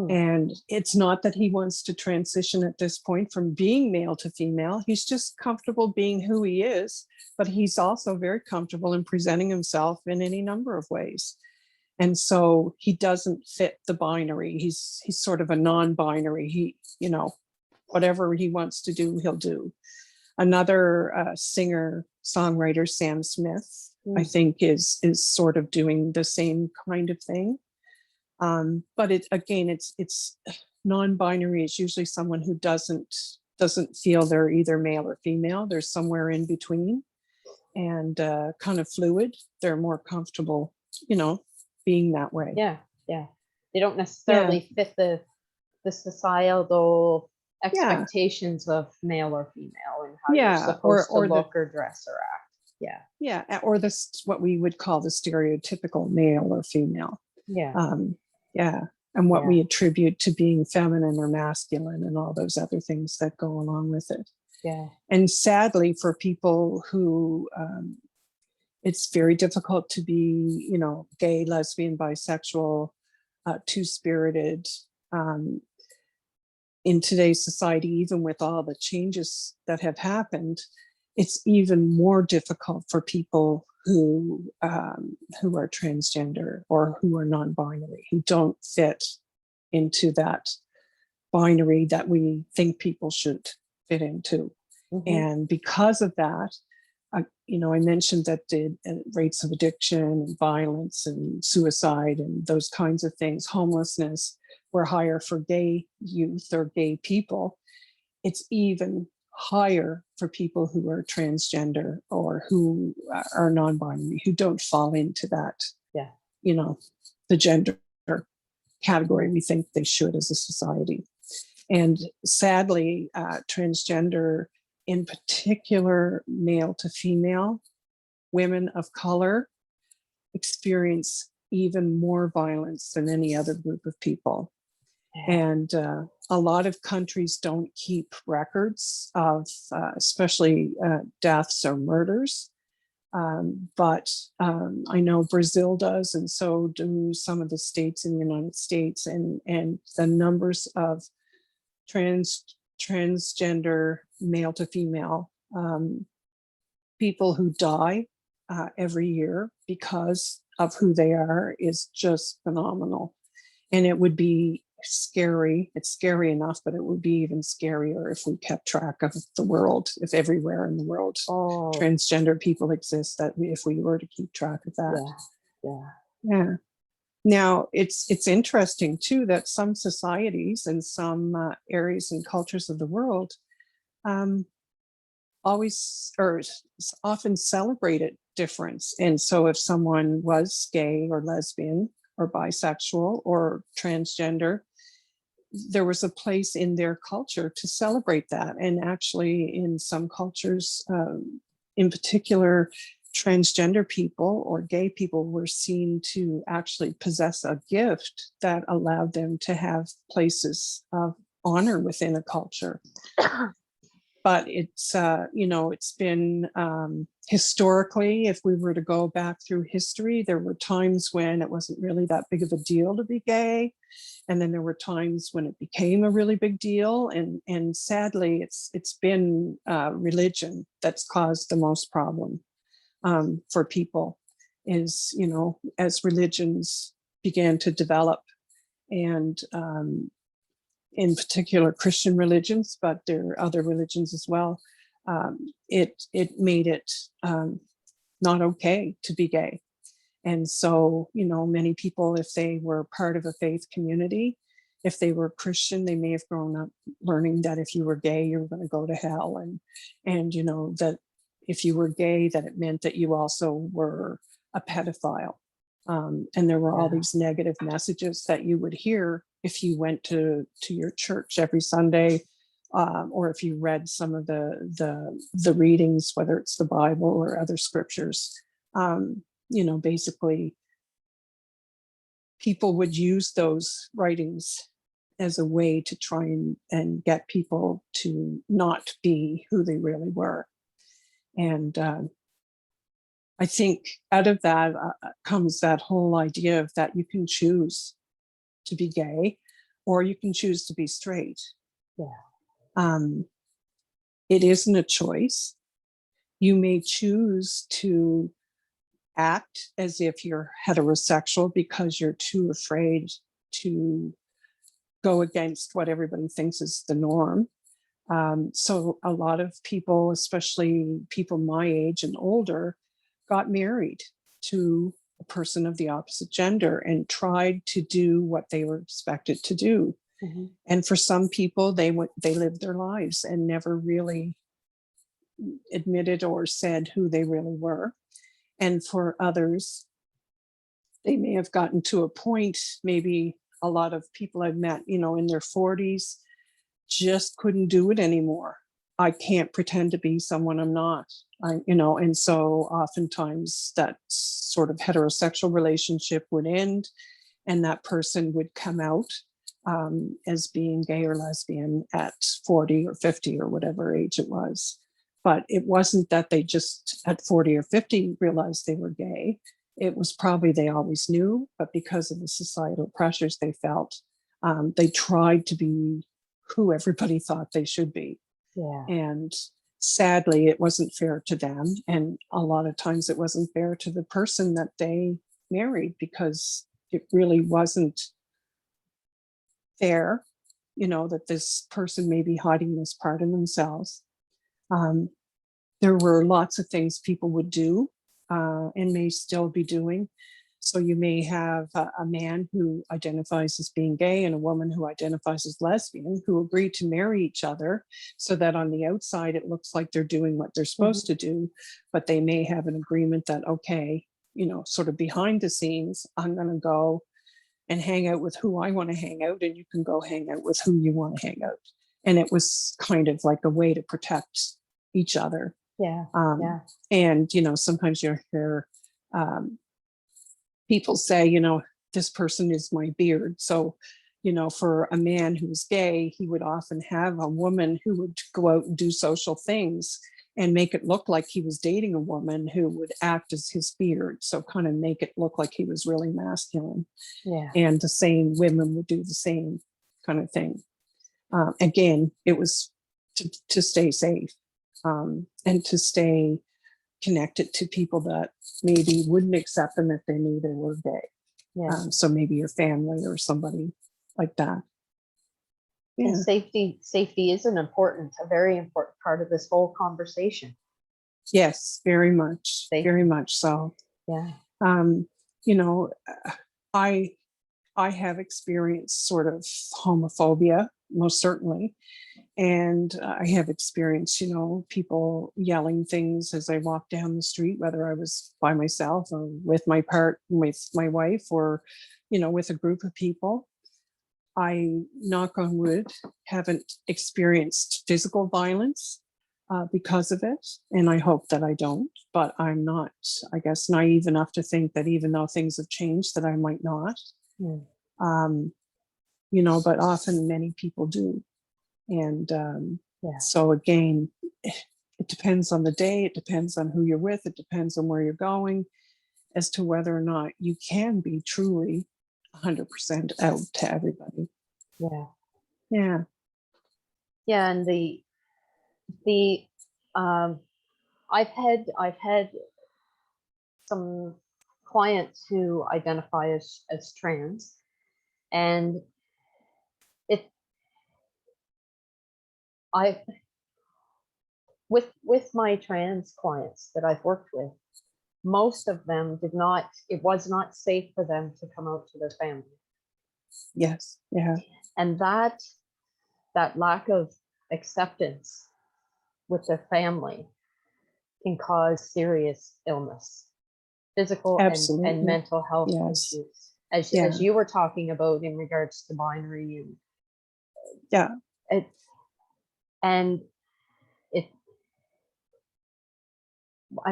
And it's not that he wants to transition at this point from being male to female. He's just comfortable being who he is, but he's also very comfortable in presenting himself in any number of ways. And so he doesn't fit the binary. He's sort of a non-binary. He, you know, whatever he wants to do, he'll do. Another singer, songwriter, Sam Smith, I think is sort of doing the same kind of thing. But it's non-binary. It's usually someone who doesn't feel they're either male or female. They're somewhere in between, and kind of fluid. They're more comfortable, you know, being that way. Yeah. They don't necessarily fit the societal expectations of male or female and how you're supposed to look or dress or act. Yeah. Or this, what we would call the stereotypical male or female. And what we attribute to being feminine or masculine and all those other things that go along with it. And sadly, for people who it's very difficult to be, you know, gay, lesbian, bisexual, two-spirited in today's society, even with all the changes that have happened. It's even more difficult for people who are transgender or who are non-binary, who don't fit into that binary that we think people should fit into. And because of that, you know, I mentioned that the rates of addiction and violence and suicide and those kinds of things, homelessness, were higher for gay youth or gay people. It's even higher for people who are transgender or who are non-binary, who don't fall into that, you know, the gender category we think they should as a society. And sadly, transgender, in particular, male to female, women of color experience even more violence than any other group of people. And a lot of countries don't keep records of especially deaths or murders. But I know Brazil does, and so do some of the states in the United States. And the numbers of transgender male to female people who die every year because of who they are is just phenomenal. And it would be scary. It's scary enough, but it would be even scarier if we kept track of the world, if everywhere in the world transgender people exist, that if we were to keep track of that. Yeah. Now, it's interesting too that some societies and some areas and cultures of the world always or often celebrated difference. And so if someone was gay or lesbian or bisexual or transgender, there was a place in their culture to celebrate that. And actually in some cultures, in particular, transgender people or gay people were seen to actually possess a gift that allowed them to have places of honor within a culture. But it's, you know, it's been historically, if we were to go back through history, there were times when it wasn't really that big of a deal to be gay. And then there were times when it became a really big deal. And sadly, it's been religion that's caused the most problem for people, is, you know, as religions began to develop, and in particular Christian religions, but there are other religions as well, it made it not okay to be gay. And so, you know, many people, if they were part of a faith community, if they were Christian, they may have grown up learning that if you were gay, you were going to go to hell. And, you know, that if you were gay, that it meant that you also were a pedophile. And there were all these negative messages that you would hear if you went to your church every Sunday, or if you read some of the readings, whether it's the Bible or other scriptures. You know, basically, people would use those writings as a way to try and get people to not be who they really were. And I think out of that comes that whole idea of that you can choose to be gay. or you can choose to be straight. Yeah. It isn't a choice. You may choose to act as if you're heterosexual because you're too afraid to go against what everybody thinks is the norm. So a lot of people, especially people my age and older, got married to a person of the opposite gender and tried to do what they were expected to do. Mm-hmm. And for some people, they lived their lives and never really admitted or said who they really were. And for others, they may have gotten to a point, maybe a lot of people I've met, in their 40s, just couldn't do it anymore. I can't pretend to be someone I'm not. And so oftentimes that sort of heterosexual relationship would end and that person would come out as being gay or lesbian at 40 or 50 or whatever age it was. But it wasn't that they just at 40 or 50 realized they were gay. It was probably they always knew, but because of the societal pressures they felt, they tried to be who everybody thought they should be. Yeah. And sadly, it wasn't fair to them. And a lot of times it wasn't fair to the person that they married because it really wasn't fair, that this person may be hiding this part of themselves. There were lots of things people would do and may still be doing. So you may have a man who identifies as being gay and a woman who identifies as lesbian who agree to marry each other so that on the outside it looks like they're doing what they're supposed to do, but they may have an agreement that, okay, sort of behind the scenes, I'm going to go and hang out with who I want to hang out, and you can go hang out with who you want to hang out. And it was kind of like a way to protect each other. Yeah. Yeah. And, sometimes you hear people say, this person is my beard. So, for a man who's gay, he would often have a woman who would go out and do social things and make it look like he was dating a woman who would act as his beard. So kind of make it look like he was really masculine. Yeah. And the same women would do the same kind of thing. Again, it was to stay safe and to stay connected to people that maybe wouldn't accept them if they knew they were gay. Yeah. So maybe your family or somebody like that. Yeah. And safety is a very important part of this whole conversation. Yes, very much. Safety. Very much so. Yeah. I have experienced sort of homophobia, most certainly. And I have experienced, people yelling things as I walk down the street, whether I was by myself or with my wife or, with a group of people. I, knock on wood, haven't experienced physical violence because of it. And I hope that I don't, but I'm not, I guess, naive enough to think that even though things have changed, that I might not. But often many people do. And so again, it depends on the day, it depends on who you're with, it depends on where you're going as to whether or not you can be truly 100% out to everybody. Yeah. Yeah. Yeah. And I've had some clients who identify as trans, and with my trans clients that I've worked with, most of them it was not safe for them to come out to their family. Yes. Yeah. And that lack of acceptance with their family can cause serious illness, physical and mental health issues, as you were talking about in regards to binary.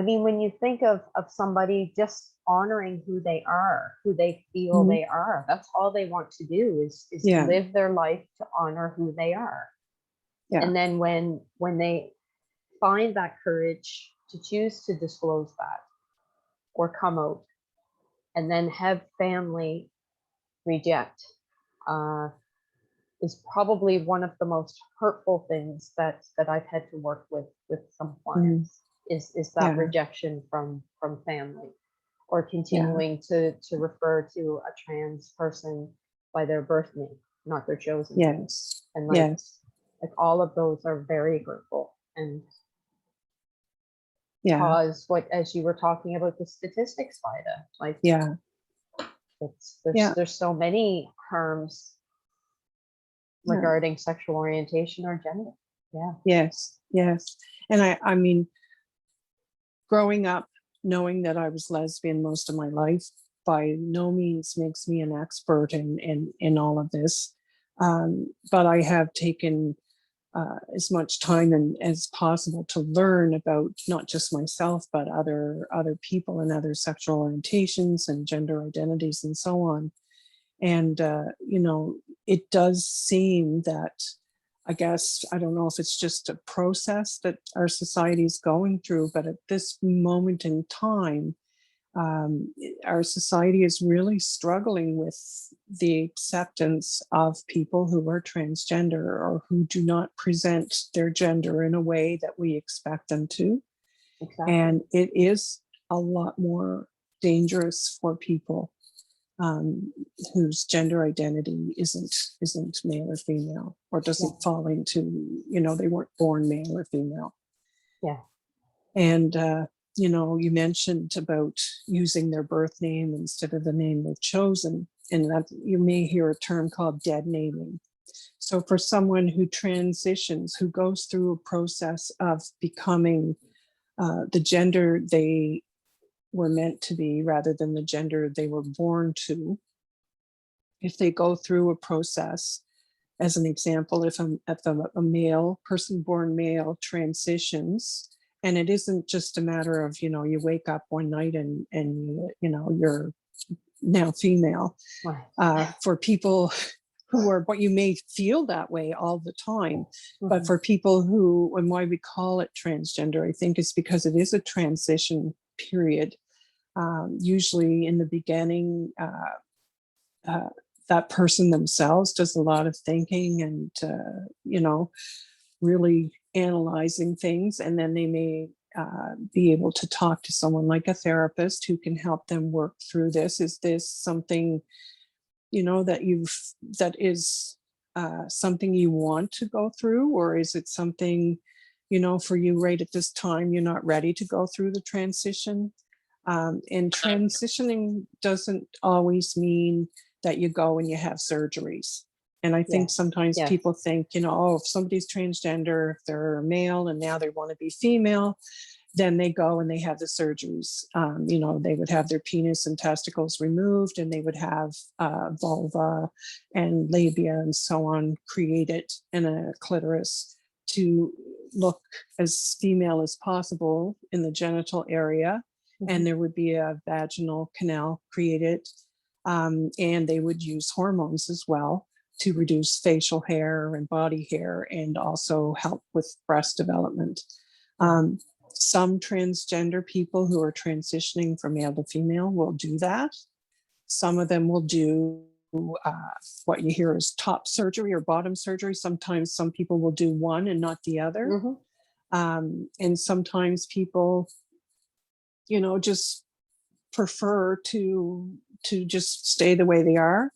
When you think of somebody just honoring who they are, who they feel they are, that's all they want to do is to live their life to honor who they are. Yeah. And then when they find that courage to choose to disclose that or come out, and then have family reject, is probably one of the most hurtful things that I've had to work with some clients, is that Yeah. rejection from family, or Yeah. continuing to refer to a trans person by their birth name, not their chosen name. Yes. And Yes. like all of those are very hurtful, and Yeah. cause, like, as you were talking about the statistics, Vida, like, Yeah. Yeah. there's so many harms Yeah. regarding sexual orientation or gender. Yeah. Yes. Yes. And I mean, growing up, knowing that I was lesbian most of my life by no means makes me an expert in all of this. But I have taken as much time as possible to learn about not just myself, but other people and other sexual orientations and gender identities and so on. And it does seem that, I guess, I don't know if it's just a process that our society is going through, but at this moment in time, our society is really struggling with the acceptance of people who are transgender or who do not present their gender in a way that we expect them to. Exactly. And it is a lot more dangerous for people whose gender identity isn't male or female, or doesn't fall into, they weren't born male or female. Yeah. And you mentioned about using their birth name instead of the name they've chosen, and that you may hear a term called dead naming. So for someone who transitions, who goes through a process of becoming the gender they were meant to be rather than the gender they were born to, if they go through a process, as an example, if a male person born male transitions, and it isn't just a matter of, you wake up one night and you're now female. Right. For people who are, but you may feel that way all the time. But for people who, and why we call it transgender, I think is because it is a transition period. Usually in the beginning, that person themselves does a lot of thinking and, really analyzing things. And then they may be able to talk to someone like a therapist who can help them work through this. Is this something, that is something you want to go through? Or is it something, for you right at this time, you're not ready to go through the transition? And transitioning doesn't always mean that you go and you have surgeries. And I think sometimes people think, if somebody's transgender, if they're male and now they want to be female, then they go and they have the surgeries. They would have their penis and testicles removed, and they would have vulva and labia and so on created, and a clitoris to look as female as possible in the genital area. And there would be a vaginal canal created. And they would use hormones as well to reduce facial hair and body hair, and also help with breast development. Some transgender people who are transitioning from male to female will do that. Some of them will do what you hear is top surgery or bottom surgery. Sometimes some people will do one and not the other. And sometimes people, just prefer to just stay the way they are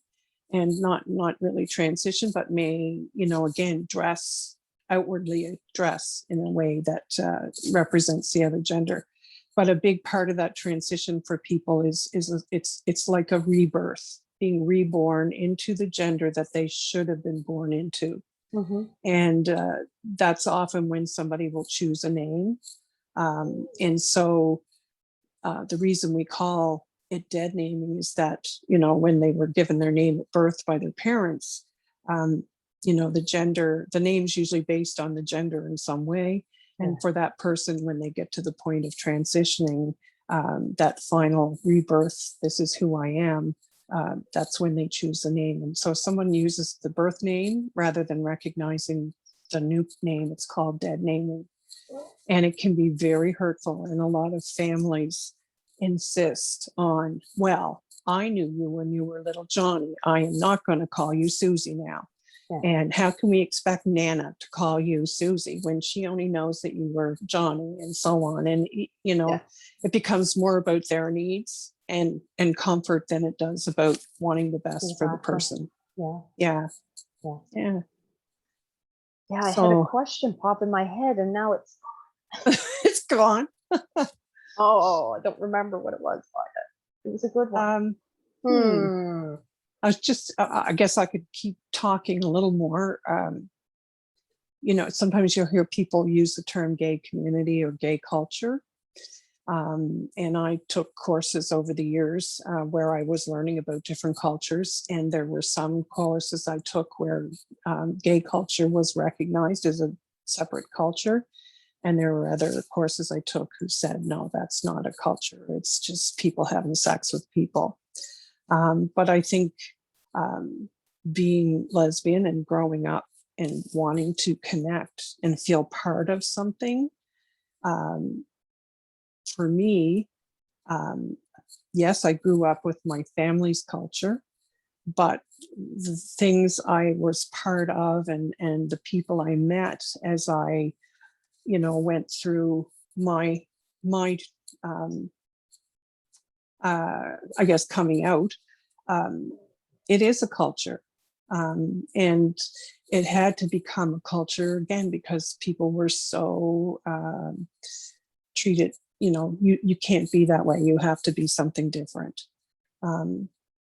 and not really transition, but may, again, outwardly dress in a way that represents the other gender. But a big part of that transition for people is it's like a rebirth, being reborn into the gender that they should have been born into. And that's often when somebody will choose a name. And so the reason we call it dead naming is that, when they were given their name at birth by their parents, the name's usually based on the gender in some way. And for that person, when they get to the point of transitioning, that final rebirth, this is who I am, that's when they choose the name. And so if someone uses the birth name rather than recognizing the new name, it's called dead naming. And it can be very hurtful. And a lot of families insist on, well, I knew you when you were little Johnny. I am not going to call you Susie now. Yeah. And how can we expect Nana to call you Susie when she only knows that you were Johnny, and so on? And, you know, Yeah. it becomes more about their needs and comfort than it does about wanting the best for the Exactly. person. Yeah. Yeah. Yeah. Yeah. Yeah. I had a So question pop in my head and now it's, it's gone. oh, I don't remember what it was, but it was a good one. Hmm. I was just, I guess I could keep talking a little more. You know, sometimes you'll hear people use the term gay community or gay culture. And I took courses over the years where I was learning about different cultures. And there were some courses I took where gay culture was recognized as a separate culture. And there were other courses I took who said, no, that's not a culture. It's just people having sex with people. But I think being lesbian and growing up and wanting to connect and feel part of something, for me, yes, I grew up with my family's culture, but the things I was part of and the people I met as I, you know, went through my um, I guess coming out, it is a culture. And it had to become a culture again because people were so treated, you know, you can't be that way. You have to be something different. Um,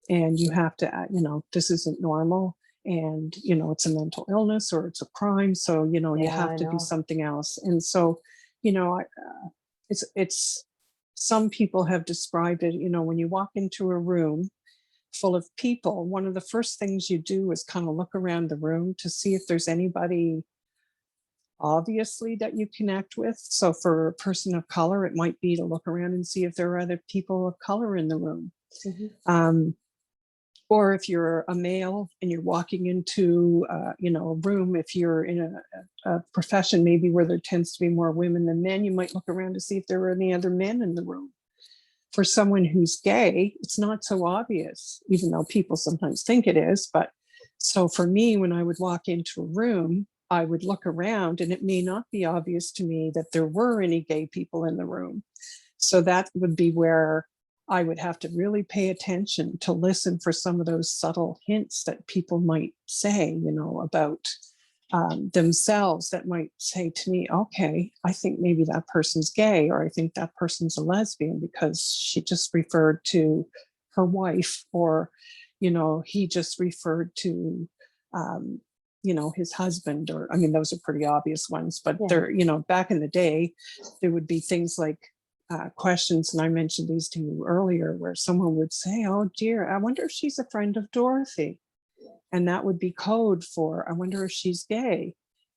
and you have to, you know, this isn't normal. And, you know, it's a mental illness or it's a crime. So, you know, you Yeah, have I to be know. something else. And so, you know, it's, some people have described it, you know, when you walk into a room full of people, one of the first things you do is kind of look around the room to see if there's anybody obviously that you connect with. So for a person of color, it might be to look around and see if there are other people of color in the room. Mhm. Or if you're a male and you're walking into, you know, a room, if you're in a profession maybe where there tends to be more women than men, you might look around to see if there are any other men in the room. For someone who's gay, it's not so obvious, even though people sometimes think it is. But so for me, when I would walk into a room, I would look around and it may not be obvious to me that there were any gay people in the room. So that would be where I would have to really pay attention to listen for some of those subtle hints that people might say, you know, about themselves that might say to me, okay, I think maybe that person's gay, or I think that person's a lesbian because she just referred to her wife, or, you know, he just referred to, you know, his husband, or, I mean, those are pretty obvious ones, but Yeah. they're, you know, back in the day, there would be things like questions, and I mentioned these to you earlier, where someone would say, oh dear, I wonder if she's a friend of Dorothy. And that would be code for, I wonder if she's gay.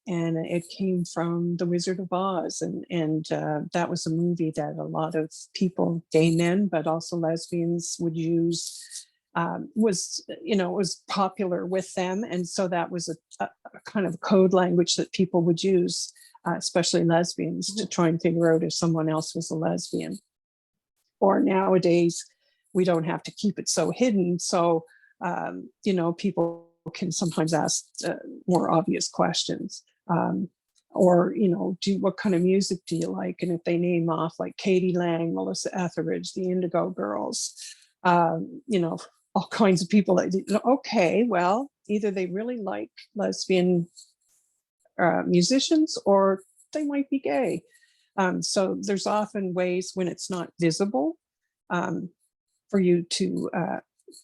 And it came from The Wizard of Oz. And that was a movie that a lot of people, gay men, but also lesbians, would use. Was, you know, it was popular with them. And so that was a kind of code language that people would use, especially lesbians, to try and figure out if someone else was a lesbian. Or nowadays, we don't have to keep it so hidden. So, you know, people can sometimes ask more obvious questions. Or, you know, what kind of music do you like? And if they name off like Katie Lang, Melissa Etheridge, the Indigo Girls, you know, all kinds of people that, okay, well, either they really like lesbian musicians or they might be gay. So there's often ways when it's not visible for you to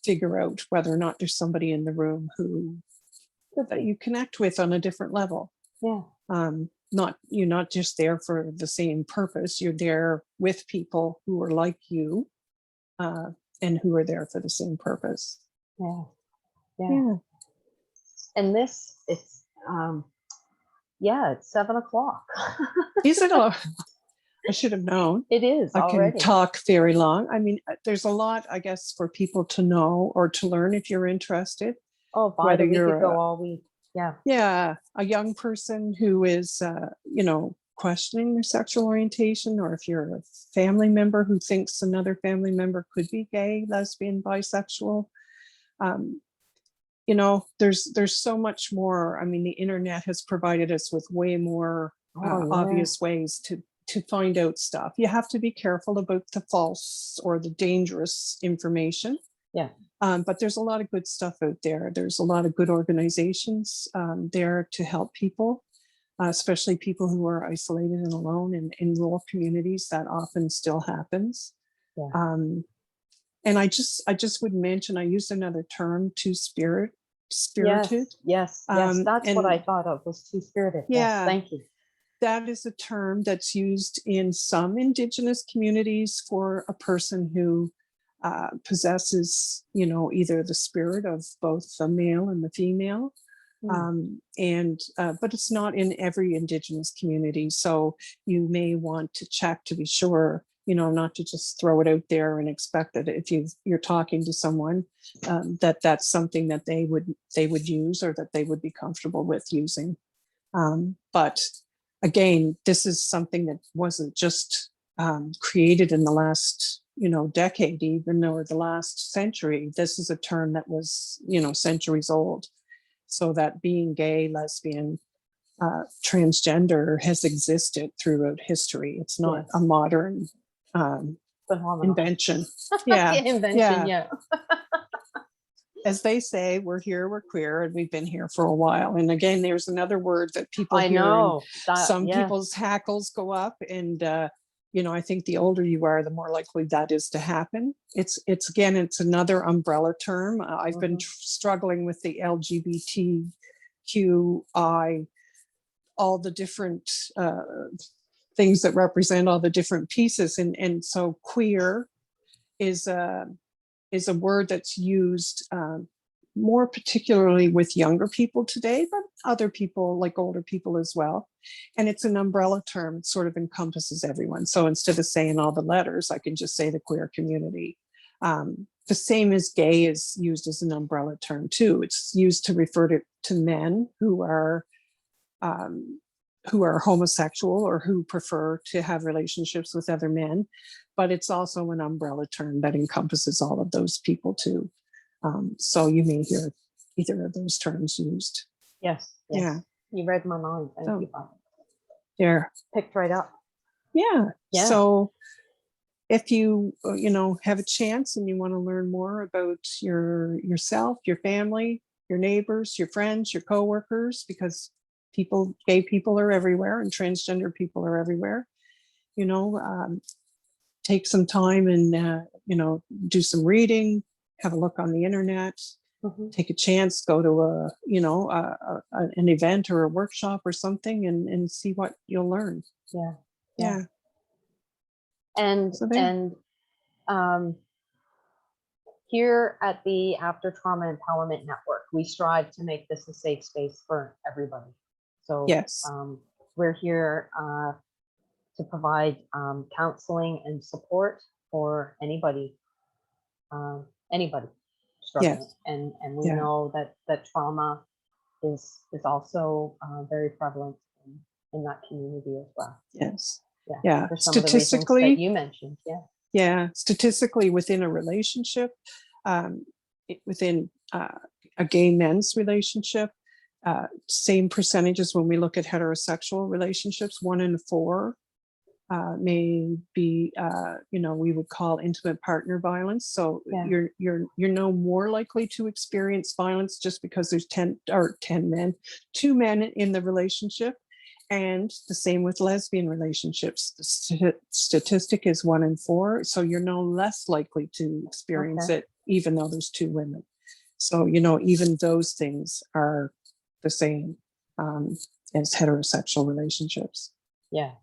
figure out whether or not there's somebody in the room who that you connect with on a different level. Yeah. Not, you're not just there for the same purpose. You're there with people who are like you and who are there for the same purpose. Yeah. Yeah. Yeah. And this, it's yeah, it's 7:00. Is it a, I should have known. It is I can already. talk very long. I mean, there's a lot, I guess, for people to know or to learn if you're interested. Oh, Whether Vita, we you're could go all week. Yeah. a young person who is, you know, questioning their sexual orientation, or if you're a family member who thinks another family member could be gay, lesbian, bisexual. you know, there's so much more. I mean, the internet has provided us with way more Oh, yeah. obvious ways to find out stuff. You have to be careful about the false or the dangerous information. Yeah. But there's a lot of good stuff out there. There's a lot of good organizations there to help people, especially people who are isolated and alone in rural communities. That often still happens. Yeah. And I just would mention, I used another term, spirited. Yes. That's what I And thought of, was two-spirited. Yes, yeah, thank you. that is a term that's used in some Indigenous communities for a person who possesses, you know, either the spirit of both the male and the female. But it's not in every Indigenous community. So you may want to check to be sure, you know, not to just throw it out there and expect that if you're talking to someone, that that's something that they would use or that they would be comfortable with using. But again, this is something that wasn't just created in the last, you know, decade, even, or the last century. This is a term that was, you know, centuries old. So that being gay, lesbian, transgender has existed throughout history. It's not a modern invention. Yeah. Invention, yeah. As they say, we're here, we're queer, and we've been here for a while. And again, there's another word that people I hear, know and that, some yeah. people's hackles go up. And you know, I think the older you are, the more likely that is to happen. It's again, it's another umbrella term. I've been struggling with the LGBTQI, all the different things that represent all the different pieces, and so queer is a word that's used more particularly with younger people today, but other people, like older people as well. And it's an umbrella term. It sort of encompasses everyone. So instead of saying all the letters, I can just say the queer community. The same as gay is used as an umbrella term too. It's used to refer to men who are homosexual or who prefer to have relationships with other men, but it's also an umbrella term that encompasses all of those people too. So you may hear either of those terms used. Yes. Yeah. You read my mind. Thank you, Bob. There. Picked right up. Yeah. Yeah. So if you have a chance and you want to learn more about yourself, your family, your neighbors, your friends, your coworkers, because gay people are everywhere and transgender people are everywhere, take some time and do some reading, have a look on the internet, take a chance, go to an event or a workshop or something, and see what you'll learn. Yeah. And here at the After Trauma Empowerment Network, we strive to make this a safe space for everybody. So yes, we're here to provide counseling and support for anybody struggling. Yes. And we know that trauma is also very prevalent in that community as well. Yes. Yeah. For some statistically, of the reasons that you mentioned. Yeah. Statistically, within a relationship, within a gay men's relationship, same percentages when we look at heterosexual relationships, 1 in 4 may be, we would call intimate partner violence. So you're no more likely to experience violence just because there's 2 men in the relationship. And the same with lesbian relationships. The statistic is 1 in 4. So you're no less likely to experience it, even though there's 2 women. So, even those things are the same as heterosexual relationships. Yeah.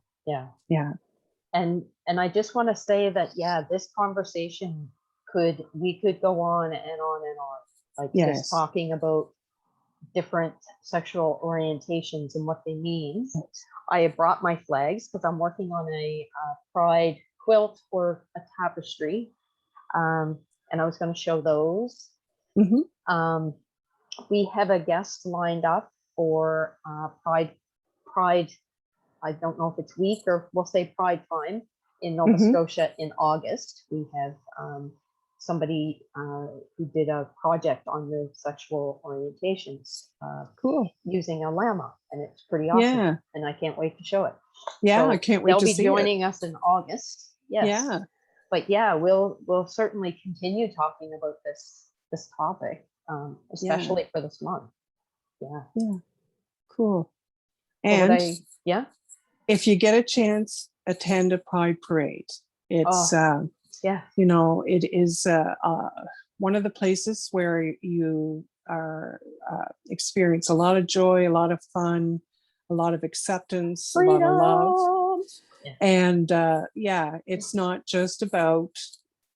And I just want to say that, this conversation we could go on and on and on, like just talking about different sexual orientations and what they mean. I have brought my flags because I'm working on a pride quilt or a tapestry. And I was going to show those. We have a guest lined up for Pride. I don't know if it's week or we'll say Pride time in Nova Scotia in August. We have somebody who did a project on the sexual orientations Cool. using a llama, and it's pretty awesome. Yeah. And I can't wait to show it. Yeah, So I can't wait they'll to be see it. joining us in August. Yes. Yeah. But yeah, we'll certainly continue talking about this topic, especially for this month. Yeah. Yeah. Cool. So would And yeah. if you get a chance, attend a Pride Parade. It's Yeah. you know, it is one of the places where you are experience a lot of joy, a lot of fun, a lot of acceptance, a lot of love. Yeah. And yeah, it's not just about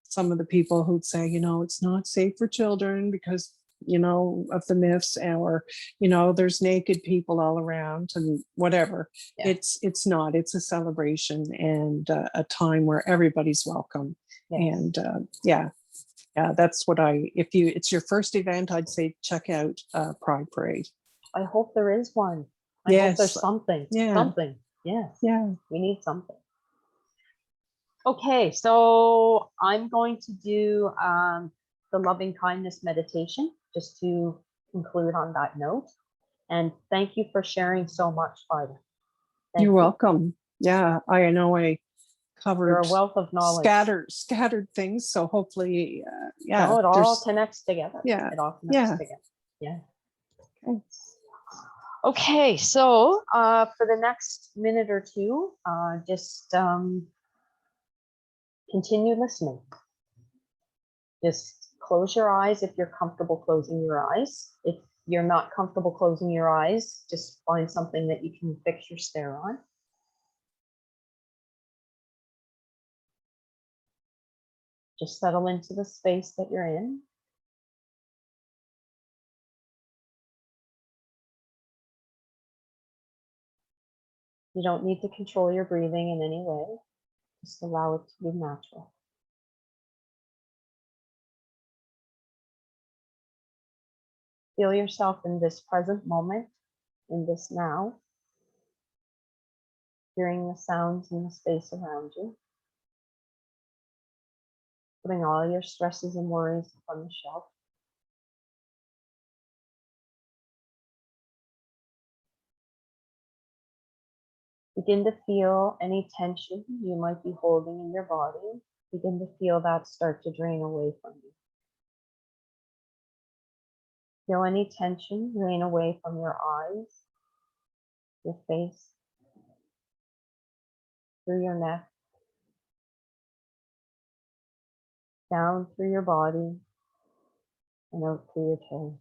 some of the people who'd say, you know, it's not safe for children because, you know, of the myths, or, you know, there's naked people all around and whatever. Yeah. It's not. It's a celebration and a time where everybody's welcome. Yes. And yeah, that's what it's your first event, I'd say check out Pride Parade. I hope there is one. I hope there's something. Yeah. Something. Yes. Yeah. We need something. Okay, so I'm going to do the loving kindness meditation just to conclude on that note. And thank you for sharing so much, Vida. You're welcome. Yeah, I know I covered You're a wealth of knowledge. Scattered things. So hopefully, yeah. No, it all connects together. Yeah. It all connects together. Yeah. Okay. Okay, so for the next minute or two, just continue listening. Just close your eyes if you're comfortable closing your eyes. If you're not comfortable closing your eyes, just find something that you can fix your stare on. Just settle into the space that you're in. You don't need to control your breathing in any way. Just allow it to be natural. Feel yourself in this present moment, in this now, hearing the sounds in the space around you, putting all your stresses and worries up on the shelf. Begin to feel any tension you might be holding in your body. Begin to feel that start to drain away from you. Feel any tension drain away from your eyes, your face, through your neck, down through your body, and out through your toes.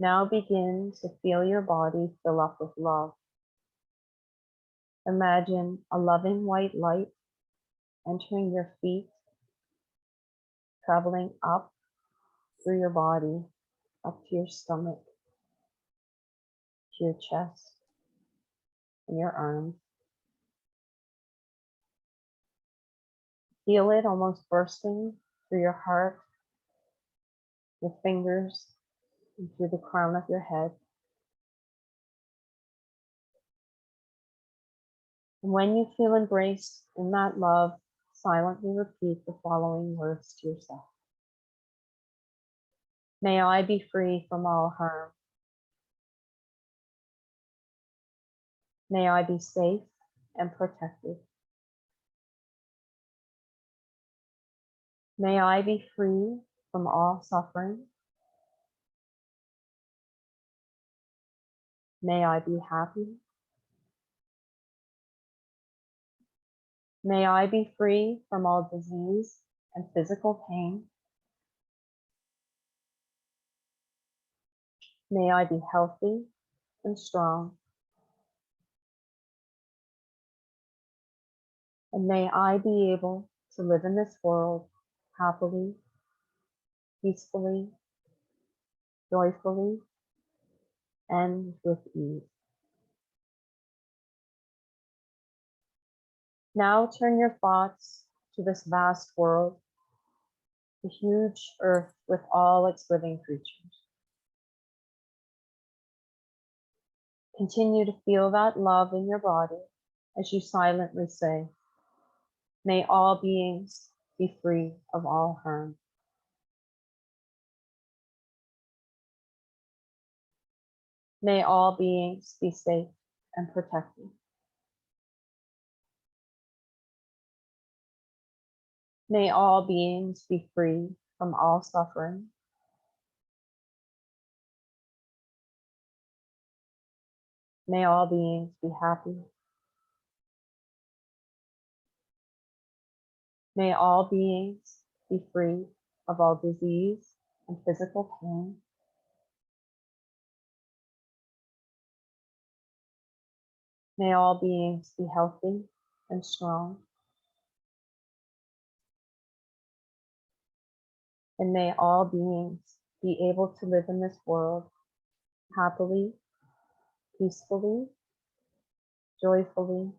Now begin to feel your body fill up with love. Imagine a loving white light entering your feet, traveling up through your body, up to your stomach, to your chest, and your arms. Feel it almost bursting through your heart, your fingers, and through the crown of your head. And when you feel embraced in that love, silently repeat the following words to yourself. May I be free from all harm. May I be safe and protected. May I be free from all suffering. May I be happy. May I be free from all disease and physical pain. May I be healthy and strong. And may I be able to live in this world happily, peacefully, joyfully, and with ease. Now turn your thoughts to this vast world, the huge earth with all its living creatures. Continue to feel that love in your body as you silently say, May all beings be free of all harm. May all beings be safe and protected. May all beings be free from all suffering. May all beings be happy. May all beings be free of all disease and physical pain. May all beings be healthy and strong. And may all beings be able to live in this world happily, peacefully, joyfully,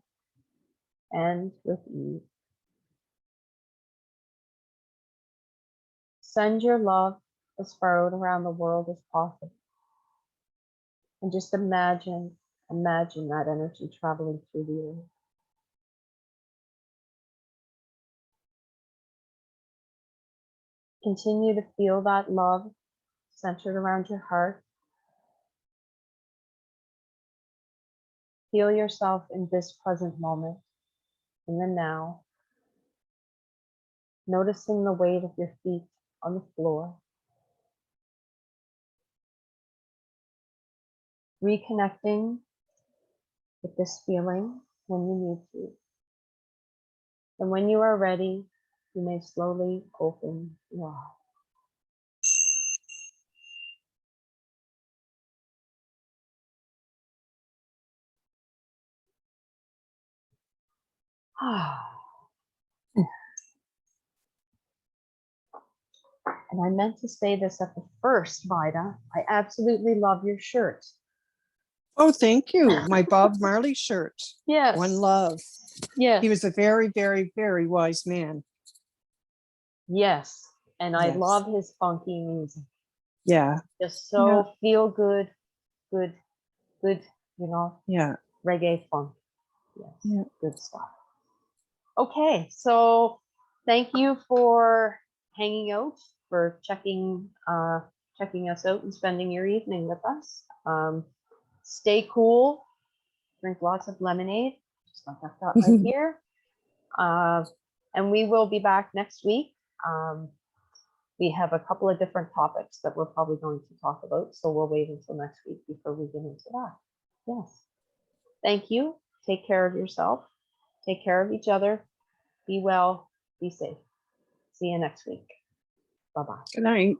and with ease. Send your love as far out around the world as possible. And just imagine that energy traveling through the earth. Continue to feel that love centered around your heart. Feel yourself in this present moment, in the now, noticing the weight of your feet on the floor. Reconnecting with this feeling when you need to. And when you are ready, you may slowly open your eyes. And I meant to say this at the first, Vida. I absolutely love your shirt. Oh, thank you. My Bob Marley shirt. Yes. One love. Yes. He was a very, very, very wise man. Yes. And I Yes. love his funky music. Yeah. Just so feel good, you know, Yeah. reggae funk. Yes. Yeah. Good stuff. Okay. So thank you for hanging out, for checking us out and spending your evening with us. Stay cool, drink lots of lemonade, just like I've got right here. And we will be back next week. We have a couple of different topics that we're probably going to talk about, so we'll wait until next week before we get into that. Yes. Thank you. Take care of yourself. Take care of each other. Be well. Be safe. See you next week. Bye-bye. Good night.